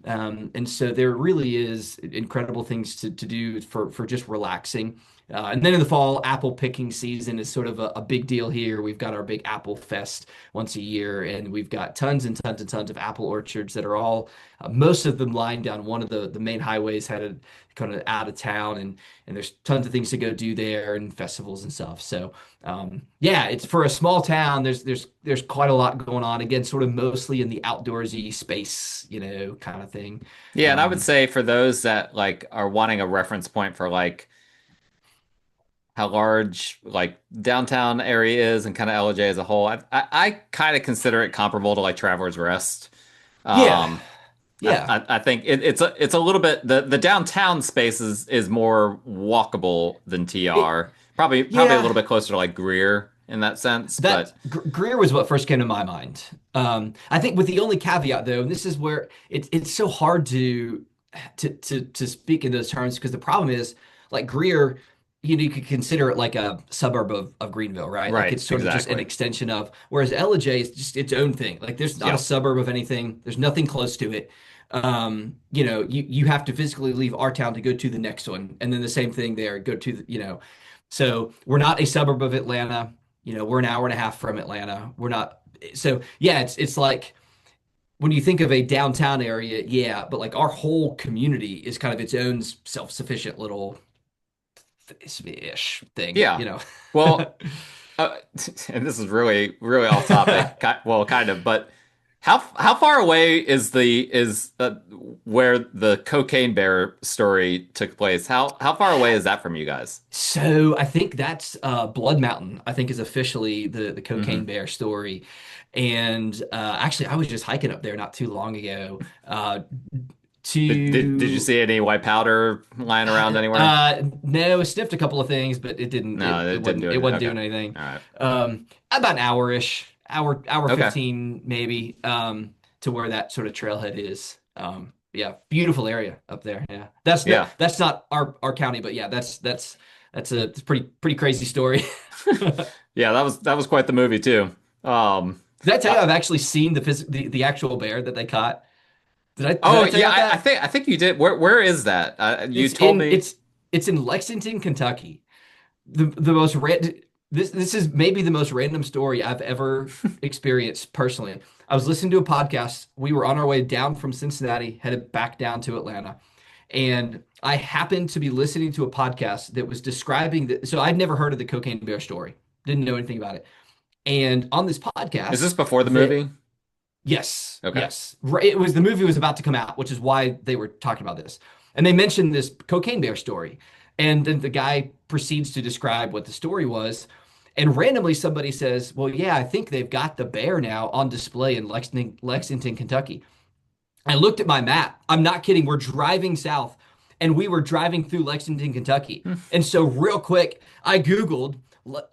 And so there really is incredible things to do for just relaxing. And then in the fall, apple picking season is sort of a big deal here. We've got our big apple fest once a year, and we've got tons and tons and tons of apple orchards that are all, most of them lying down one of the main highways headed kind of out of town, and there's tons of things to go do there and festivals and stuff. So yeah, it's for a small town. There's quite a lot going on. Again, sort of mostly in the outdoorsy space, kind of thing. Yeah, and I would Um, say for those that like are wanting a reference point for like how large like downtown area is and kind of LJ as a whole, I kind of consider it comparable to like Travelers Rest. yeah, Um, yeah, I think it's a little bit the downtown space is more walkable than it, TR. Probably a yeah. little bit closer to like Greer in that sense, That but Greer was what first came to my mind. I think with the only caveat though, and this is where it's so hard to speak in those terms, because the problem is like Greer, you could consider it like a suburb of Greenville, right? Like right, it's sort of just an exactly. extension of, whereas Ellijay is just its own thing. Like there's not a Yep. suburb of anything. There's nothing close to it. You have to physically leave our town to go to the next one, and then the same thing there, go to So we're not a suburb of Atlanta. We're an hour and a half from Atlanta. We're not. So yeah, it's like when you think of a downtown area, yeah, but like our whole community is kind of its own self-sufficient little ish thing, Yeah. Well, and this is really off topic. Well, kind of, but how far away is where the cocaine bear story took place? How far away is that from you guys? So I think that's Blood Mountain, I think is officially the cocaine Hmm. bear story. And actually, I was just hiking up there not too long ago, Did you to see any white powder lying around anywhere? no, I sniffed a couple of things, but it didn't No, it it didn't do it it. wasn't Okay. doing anything. All right. About an hour-ish, hour Okay. 15 maybe, to where that sort of trailhead is. Yeah, beautiful area up there. Yeah. Yeah. That's not our county, but yeah, it's a pretty crazy story. Yeah, that was quite the movie too. Um, Did I tell you uh, I've actually seen the actual bear that they caught? Did oh I tell you yeah, about that? I think you did. Where is that? You It's told in me. it's it's in Lexington, Kentucky. the most random. This is maybe the most random story I've ever experienced personally. I was listening to a podcast. We were on our way down from Cincinnati, headed back down to Atlanta, and I happened to be listening to a podcast that was describing that. So I'd never heard of the Cocaine Bear story, didn't know anything about it. And on this Is podcast, this before the that movie? yes, Okay. yes. Right, it was the movie was about to come out, which is why they were talking about this. And they mentioned this cocaine bear story. And then the guy proceeds to describe what the story was. And randomly somebody says, "Well, yeah, I think they've got the bear now on display in Lexington, Kentucky." I looked at my map. I'm not kidding. We're driving south and we were driving through Lexington, Kentucky. And so, real quick, I Googled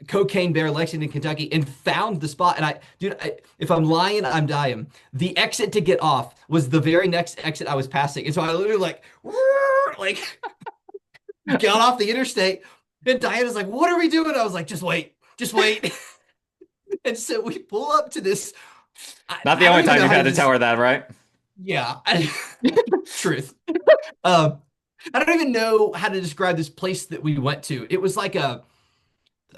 Cocaine Bear, Lexington, Kentucky, and found the spot. And if I'm lying, I'm dying. The exit to get off was the very next exit I was passing. And so I literally like got off the interstate. And Diana's like, "What are we doing?" I was like, "Just wait, just wait." And so we pull up to this. Not the I don't only even time know you've how had to to tell her that, right? Yeah, truth. Um, I don't even know how to describe this place that we went to. It was like a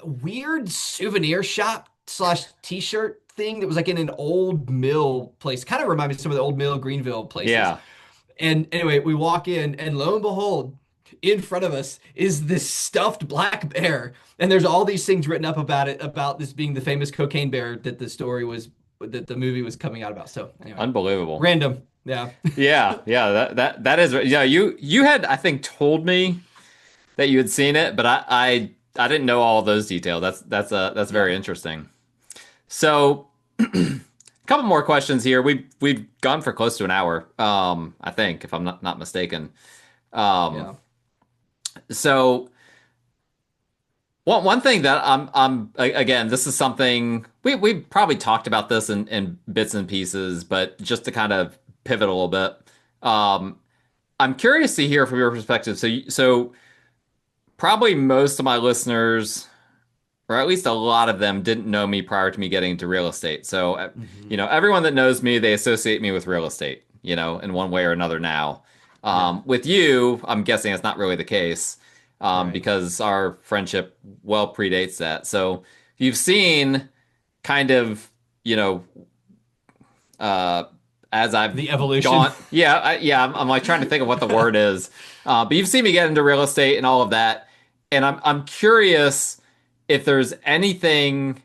weird souvenir shop slash t-shirt thing that was like in an old mill place. Kind of reminded me of some of the old mill Greenville places. Yeah. And anyway, we walk in, and lo and behold, in front of us is this stuffed black bear. And there's all these things written up about it, about this being the famous cocaine bear that the movie was coming out about. So anyway, Unbelievable. random. Yeah. Yeah, yeah, that is yeah, you had I think told me that you had seen it, but I didn't know all those details. That's Yeah. very interesting. So, a couple more questions here. We've gone for close to an hour, I think, if I'm not mistaken. Um, Yeah. so one thing that again, this is something we probably talked about this in bits and pieces, but just to kind of pivot a little bit, um, I'm curious to hear from your perspective. So probably most of my listeners, or at least a lot of them, didn't know me prior to me getting into real estate. So, Hmm. everyone that knows me, they associate me with real estate, in one way or another now. Yeah. With you, I'm guessing it's not really the case, Right. because our friendship well predates that. So you've seen kind of, you know, uh, as I've The evolution. gone, yeah, yeah, I'm like trying to think of what the word is, but you've seen me get into real estate and all of that, and I'm curious if there's anything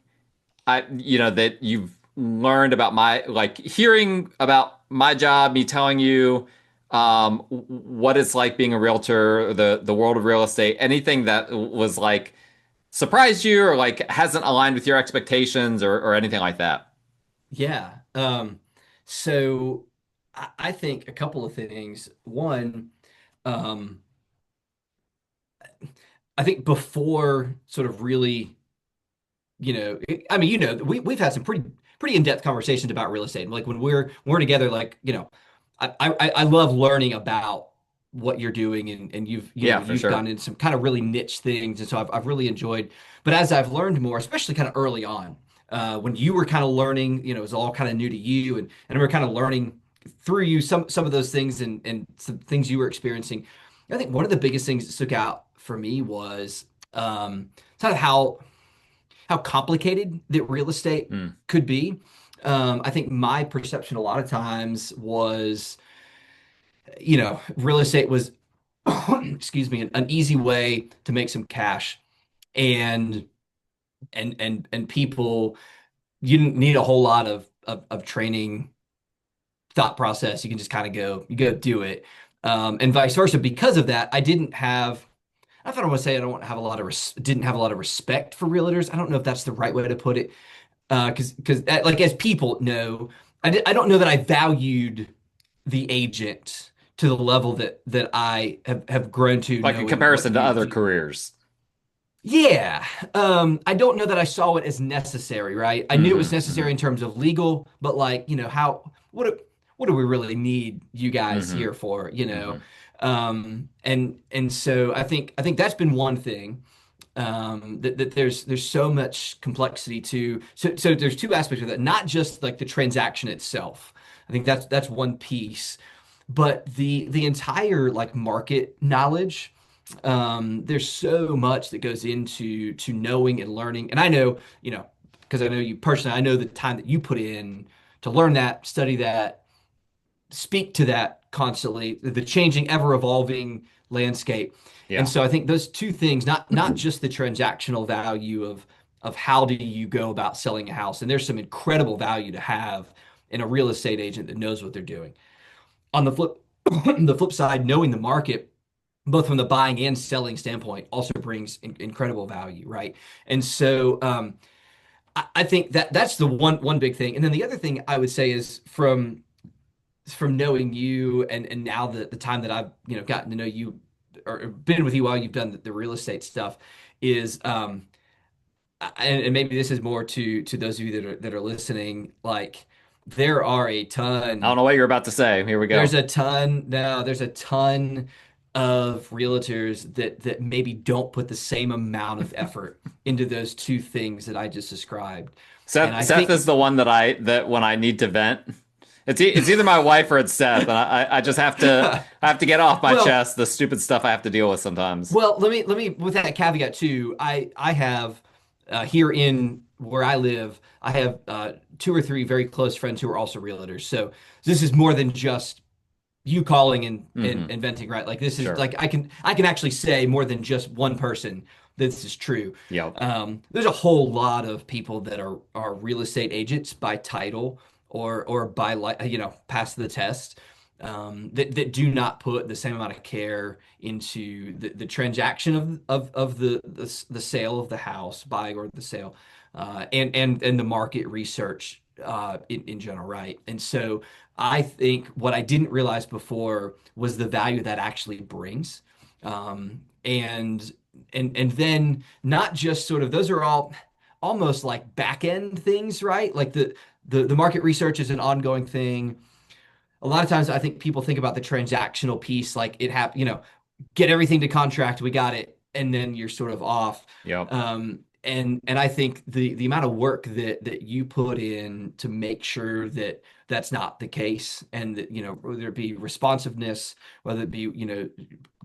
that you've learned about my like hearing about my job, me telling you what it's like being a realtor, the world of real estate, anything that was like surprised you or like hasn't aligned with your expectations or anything like that. Yeah. So I think a couple of things. One, um, I think before sort of really, I mean, we've had some pretty in-depth conversations about real estate. And like when we're together, like, I love learning about what you're doing, and Yeah, for you've gone sure. into some kind of really niche things. And so I've really enjoyed, but as I've learned more, especially kind of early on, when you were kind of learning, it was all kind of new to you, and we're kind of learning through you some of those things, and some things you were experiencing. I think one of the biggest things that stuck out for me was kind of how complicated that real estate Mm. could be. I think my perception a lot of times was, real estate was, excuse me, an easy way to make some cash, and and people, you didn't need a whole lot of training, thought process. You can just kind of you go do it, and vice versa. Because of that, I didn't have. I don't want to say I don't have a lot of didn't have a lot of respect for realtors. I don't know if that's the right way to put it. Because like as people know, I don't know that I valued the agent to the level that I have grown to Like in knowing what comparison to other you careers. yeah. I don't know that I saw it as necessary, right? I knew it was necessary in terms of legal, but like, what do we really need you guys Hmm. here for, Hmm. and so I think that's been one thing. That there's so much complexity to, so there's two aspects of that, not just like the transaction itself. I think that's one piece, but the entire like market knowledge, There's so much that goes into knowing and learning. And I know, because I know you personally, I know the time that you put in to learn that, study that, speak to that constantly, the changing, ever evolving landscape. And Yeah. so I think those two things, not just the transactional value of how do you go about selling a house, and there's some incredible value to have in a real estate agent that knows what they're doing. On the flip, the flip side, knowing the market, both from the buying and selling standpoint, also brings incredible value, right? And so I think that that's the one big thing. And then the other thing I would say is from knowing you and now the time that I've gotten to know you or been with you while you've done the real estate stuff is and maybe this is more to those of you that are listening, like there are a I don't ton know what you're about to say. Here we go. there's a ton of realtors that maybe don't put the same amount of effort into those two things that I just described. And Seth I Seth think is the one that when I need to vent, it's either my wife or it's Seth, and I just have to get off my well, chest the stupid stuff I have to deal with sometimes. Well, let me with that caveat too. I have here in where I live, I have two or three very close friends who are also realtors. So this is more than just you calling Hmm. and venting, right? Like this is Sure. like I can actually say more than just one person this is true. Yep. There's a whole lot of people that are real estate agents by title or by like pass the test, that do not put the same amount of care into the transaction of the sale of the house, buying or the sale, and the market research in general, right? And so I think what I didn't realize before was the value that actually brings. And then not just sort of those are all almost like back end things, right? Like the market research is an ongoing thing. A lot of times I think people think about the transactional piece like get everything to contract, we got it, and then you're sort of off. Yep. And I think the amount of work that you put in to make sure that that's not the case, and that whether it be responsiveness, whether it be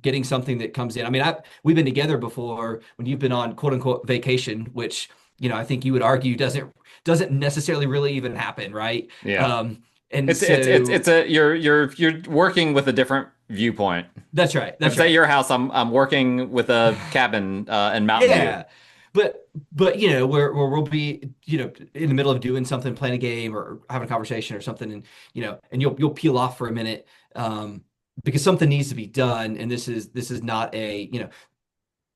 getting something that comes in. I mean, we've been together before when you've been on quote unquote vacation, which I think you would argue doesn't necessarily really even happen, right? Yeah. And It's so a you're working with a different viewpoint. that's right. If That's it's at right. your house, I'm working with a cabin in Mountain View. Yeah. But where we'll be in the middle of doing something, playing a game or having a conversation or something, and and you'll peel off for a minute, because something needs to be done, and this is not a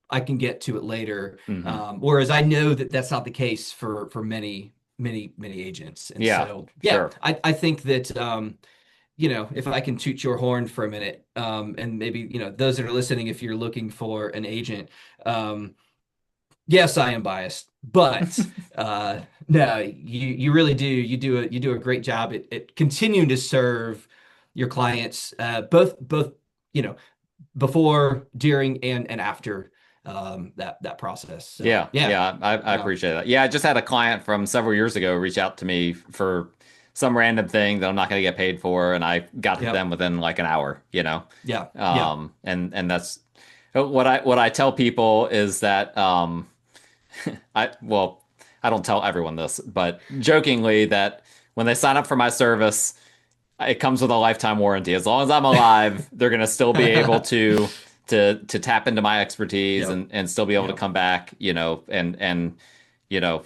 I can get to it later. Hmm. Whereas I know that that's not the case for many agents. And Yeah, so yeah, sure. I think that if I can toot your horn for a minute, and maybe those that are listening, if you're looking for an agent, yes, I am biased, but no, you really do. You do a great job at continuing to serve your clients, both you know before, during, and after that process. So Yeah, yeah, yeah, I yeah, appreciate that. Yeah, I just had a client from several years ago reach out to me for some random thing that I'm not going to get paid for, and I got to yep, them within like an hour, you know. yeah, yeah. And that's what I tell people is that I don't tell everyone this, but jokingly that when they sign up for my service, it comes with a lifetime warranty. As long as I'm alive, they're going to still be able to tap into my expertise Yep, and still be able to yep. come back, and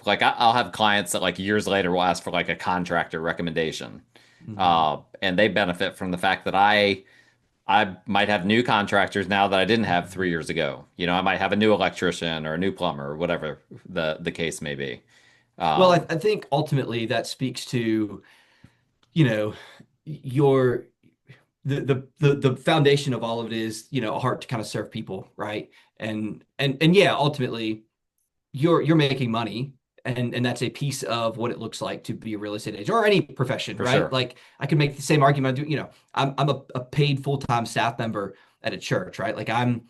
like I'll have clients that like years later will ask for like a contractor recommendation. Hmm. And they benefit from the fact that I might have new contractors now that I didn't have 3 years ago. I might have a new electrician or a new plumber or whatever the case may be. Well, Um, I think ultimately that speaks to you know your the foundation of all of it is a heart to kind of serve people, right? And yeah, ultimately you're making money, and that's a piece of what it looks like to be a real estate agent or any profession, for right? sure. Like I can make the same argument. I'm a paid full-time staff member at a church, right? Like I'm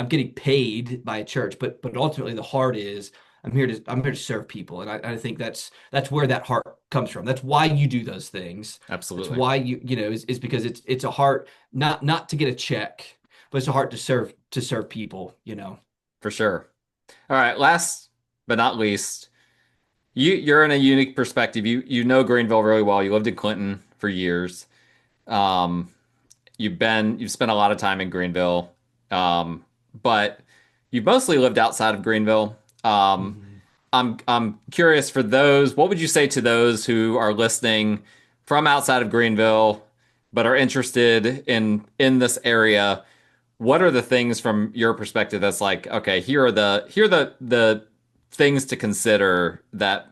getting paid by a church, but ultimately the heart is I'm here to serve people, and I think that's where that heart comes from. That's why you do those things. That's Absolutely. why is because it's a heart not to get a check, but it's a heart to serve people, you know. For sure. All right, last but not least, you're in a unique perspective. You know Greenville really well. You lived in Clinton for years. Um, you've spent a lot of time in Greenville, but you've mostly lived outside of Greenville. Mhm. I'm curious for those, what would you say to those who are listening from outside of Greenville but are interested in this area? What are the things from your perspective that's like, okay, here are the things to consider that,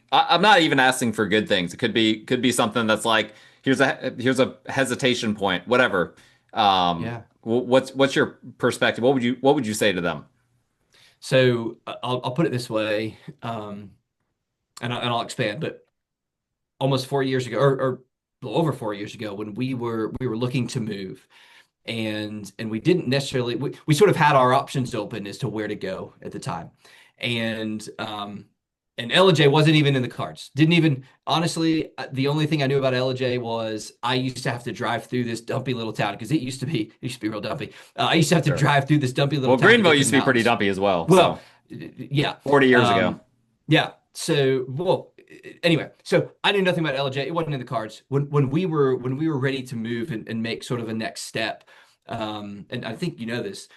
I'm not even asking for good things. It could be something that's like, here's a hesitation point, whatever. Yeah. What's your perspective? What would you say to them? So I'll put it this way, and I'll expand, but almost 4 years ago, or a little over 4 years ago, when we were looking to move, and we didn't necessarily we sort of had our options open as to where to go at the time, and LJ wasn't even in the cards. Didn't even honestly. The only thing I knew about LJ was I used to have to drive through this dumpy little town because it used to be real dumpy. I used to have to Sure. drive through this dumpy little Well, town to Greenville get to used the to be pretty mountains. dumpy as well, Well, so yeah. 40 years ago. Um, yeah. So, well, anyway, so I knew nothing about LJ. It wasn't in the cards. When we were ready to move and make sort of a next step, and I think you know this,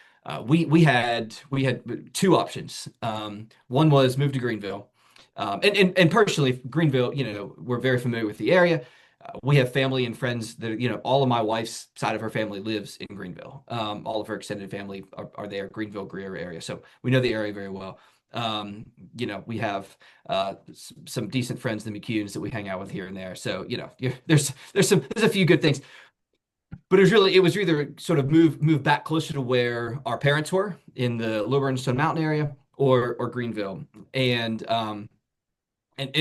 we had two options. One was move to Greenville. And personally, Greenville, we're very familiar with the area. We have family and friends that, all of my wife's side of her family lives in Greenville. All of her extended family are there, Greenville, Greer area. So we know the area very well. We have some decent friends, the McCunes, that we hang out with here and there. So, there's a few good things. But it was either sort of move back closer to where our parents were in the Lower Burnstone Mountain area or Greenville. And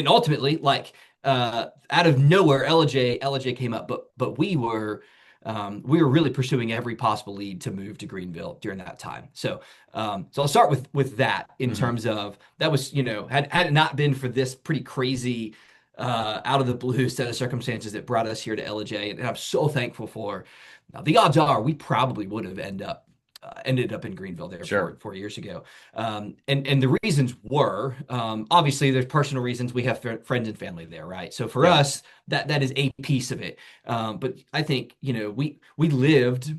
ultimately, like out of nowhere, LJ came up, but we were really pursuing every possible lead to move to Greenville during that time. So I'll start with that in Mhm. terms of that was, had it not been for this pretty crazy out of the blue set of circumstances that brought us here to LJ, and I'm so thankful for. Now, the odds are we probably would have ended up in Greenville there four, Sure. 4 years ago. And the reasons were obviously there's personal reasons. We have friends and family there, right? So for Yeah. us, that is a piece of it. But I think we lived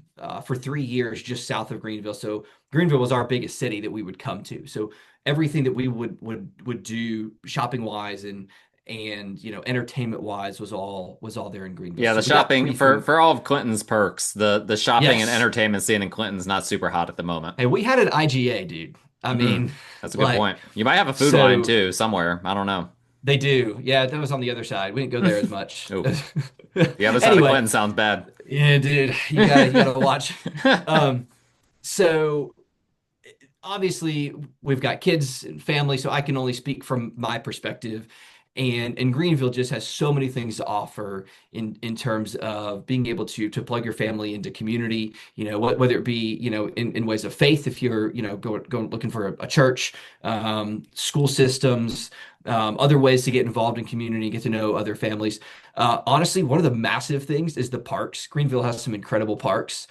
for 3 years just south of Greenville. So Greenville was our biggest city that we would come to. So everything that we would do shopping wise and entertainment wise was all there in Greenville. Yeah, the So we got shopping pretty for all of Clinton's perks, the shopping and yes. entertainment scene in Clinton's not super hot at the moment. Hey, we had an IGA, dude. I Mm, mean, that's a good like, point. You might have a food line so too somewhere. I don't know. they do. Yeah, that was on the other side. We didn't go there as much. Oh, the other side of Anyway, Clinton sounds bad. yeah, dude, you gotta watch. Um, so obviously we've got kids and family, so I can only speak from my perspective. And Greenville just has so many things to offer in terms of being able to plug your family into community, whether it be, in ways of faith, if you're, going looking for a church, school systems, other ways to get involved in community, get to know other families. Honestly, one of the massive things is the parks. Greenville has some incredible parks.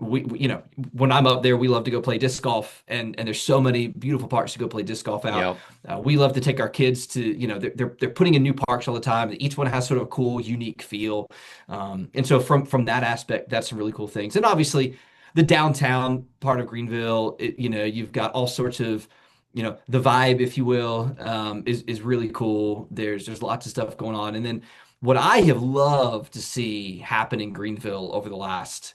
When I'm up there, we love to go play disc golf, and there's so many beautiful parks to go play disc golf out. Yep. We love to take our kids to, they're putting in new parks all the time. Each one has sort of a cool, unique feel, and so from that aspect, that's some really cool things. And obviously, the downtown part of Greenville, you've got all sorts of, the vibe, if you will, is really cool. There's lots of stuff going on, and then what I have loved to see happen in Greenville over the last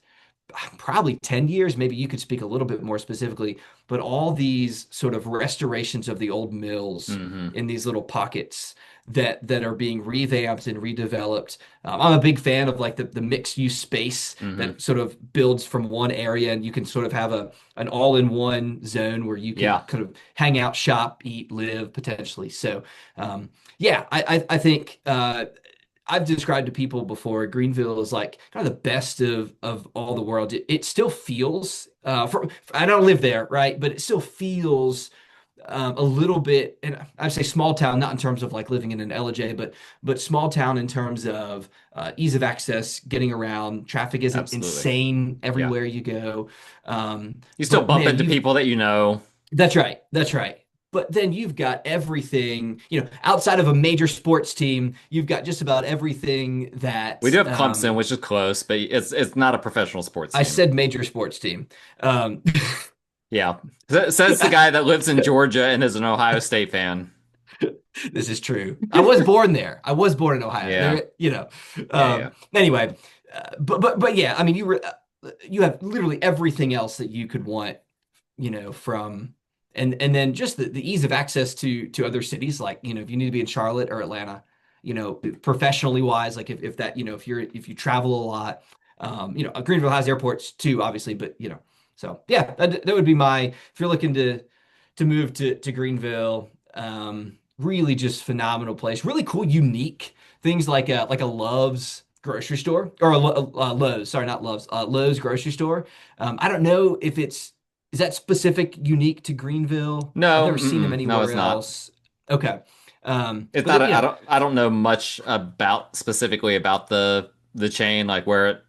probably 10 years, maybe you could speak a little bit more specifically, but all these sort of restorations of the old mills Hmm. in these little pockets that are being revamped and redeveloped. I'm a big fan of like the mixed use space Hmm. that sort of builds from one area, and you can sort of have an all-in-one zone where you can Yeah. kind of hang out, shop, eat, live potentially. So yeah, I think I've described to people before, Greenville is like kind of the best of all the world. It still feels, I don't live there, right? But it still feels a little bit, and I'd say small town, not in terms of like living in an LJ, but small town in terms of ease of access, getting around. Traffic isn't Absolutely. insane Yeah. everywhere you go. You still But bump man, into you've people that you know. that's right, that's right. But then you've got everything, outside of a major sports team, you've got just about everything We that do have Clemson, which is close, but it's not a professional sports I team. said major sports team. Um, Yeah. Says the guy that lives in Georgia and is an Ohio State fan. This is true. I was born there. I was born in Ohio. Yeah. There. Yeah, yeah. Anyway, but yeah. I mean, you have literally everything else that you could want. From and then just the ease of access to other cities. Like if you need to be in Charlotte or Atlanta, professionally wise, like if that if you travel a lot, Greenville has airports too, obviously, but so yeah, that would be my if you're looking to move to Greenville. Really just phenomenal place. Really cool, unique things like a Love's grocery store or a Lowe's. Sorry, not Love's. Lowe's grocery store. I don't know if is that specific, unique to Greenville. I've No, never seen them no, anywhere it's not. else. Okay. It's But not then, I don't know much about specifically about the chain, like where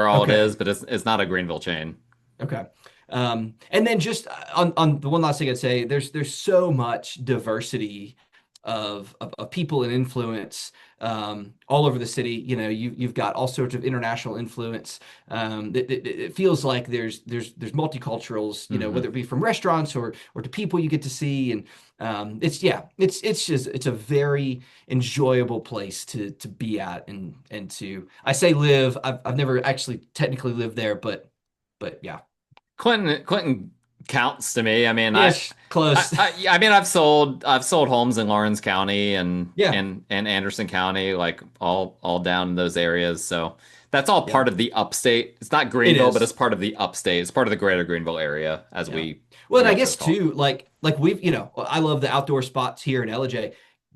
all it okay. is, but it's not a Greenville chain. Okay. And then just on the one last thing I'd say, there's so much diversity of people and influence all over the city. You've got all sorts of international influence. It feels like there's multiculturals. Hmm. Whether it be from restaurants or to people you get to see, and it's a very enjoyable place to be at and to I say live. I've never actually technically lived there, but yeah. Clinton counts to me. I mean, Ish, close. I mean, I've sold homes in Lawrence County and Yeah, and Anderson County, like all down in those areas. So that's all yeah, part of the upstate. It's not it Greenville, but is. it's part of the upstate. It's part of the greater Greenville area, as Yeah. we Well, and I guess realtors call it. too, like I love the outdoor spots here in LJ.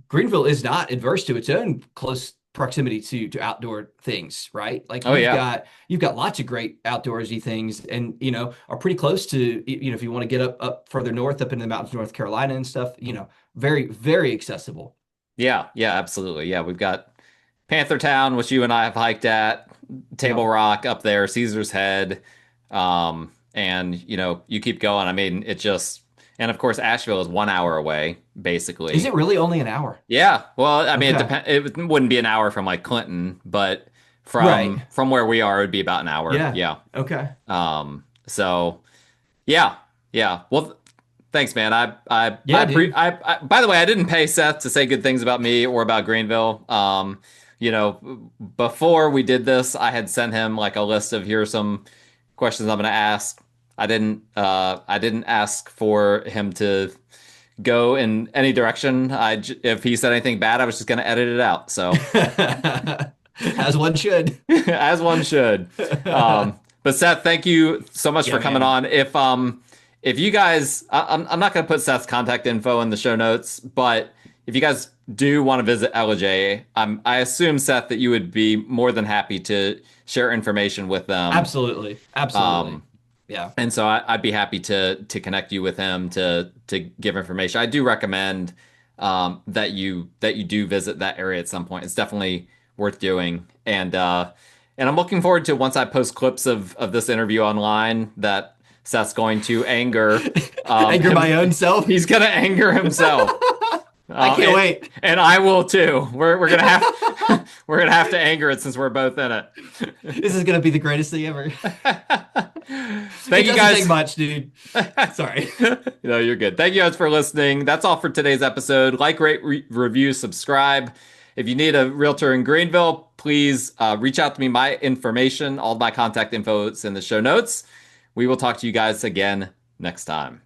Greenville is not adverse to its own close proximity to outdoor things, right? Like Oh you've yeah. got you've got lots of great outdoorsy things, and are pretty close to if you want to get up further north, up into the mountains, of North Carolina and stuff. Very very accessible. Yeah, yeah, absolutely. Yeah, we've got Panther Town, which you and I have hiked at, Table Yep. Rock up there, Caesar's Head, and you keep going. I mean, and of course Asheville is 1 hour away, Is basically. it really only an hour? Yeah, well, I mean, it Okay. depend. It wouldn't be an hour from like Clinton, but Right. from where we are, it'd be about an hour. Yeah. Yeah. Okay. So yeah, yeah. Well, thanks, man. Yeah, dude. By the way, I didn't pay Seth to say good things about me or about Greenville. Before we did this, I had sent him like a list of here's some questions I'm going to ask. I didn't ask for him to go in any direction. If he said anything bad, I was just going to edit it out. So As one should. as one should. But Seth, thank you so much Yeah, for coming man. on. If you guys, I'm not going to put Seth's contact info in the show notes, but if you guys do want to visit LJ, I assume Seth that you would be more than happy to share information with them. Absolutely. Absolutely. Um, Yeah. and so I'd be happy to connect you with him to give information. I do recommend that you do visit that area at some point. It's definitely worth doing. And I'm looking forward to once I post clips of this interview online that Seth's going to anger Anger him. my own self. He's gonna anger himself. I Um, can't and, wait. and I will too. We're gonna have we're gonna have to anger it since we're both in it. This is gonna be the greatest thing ever. It Thank you doesn't take guys. much, dude. Sorry. No, you're good. Thank you guys for listening. That's all for today's episode. Like, rate, review, subscribe. If you need a realtor in Greenville, please reach out to me. My information, all my contact info is in the show notes. We will talk to you guys again next time.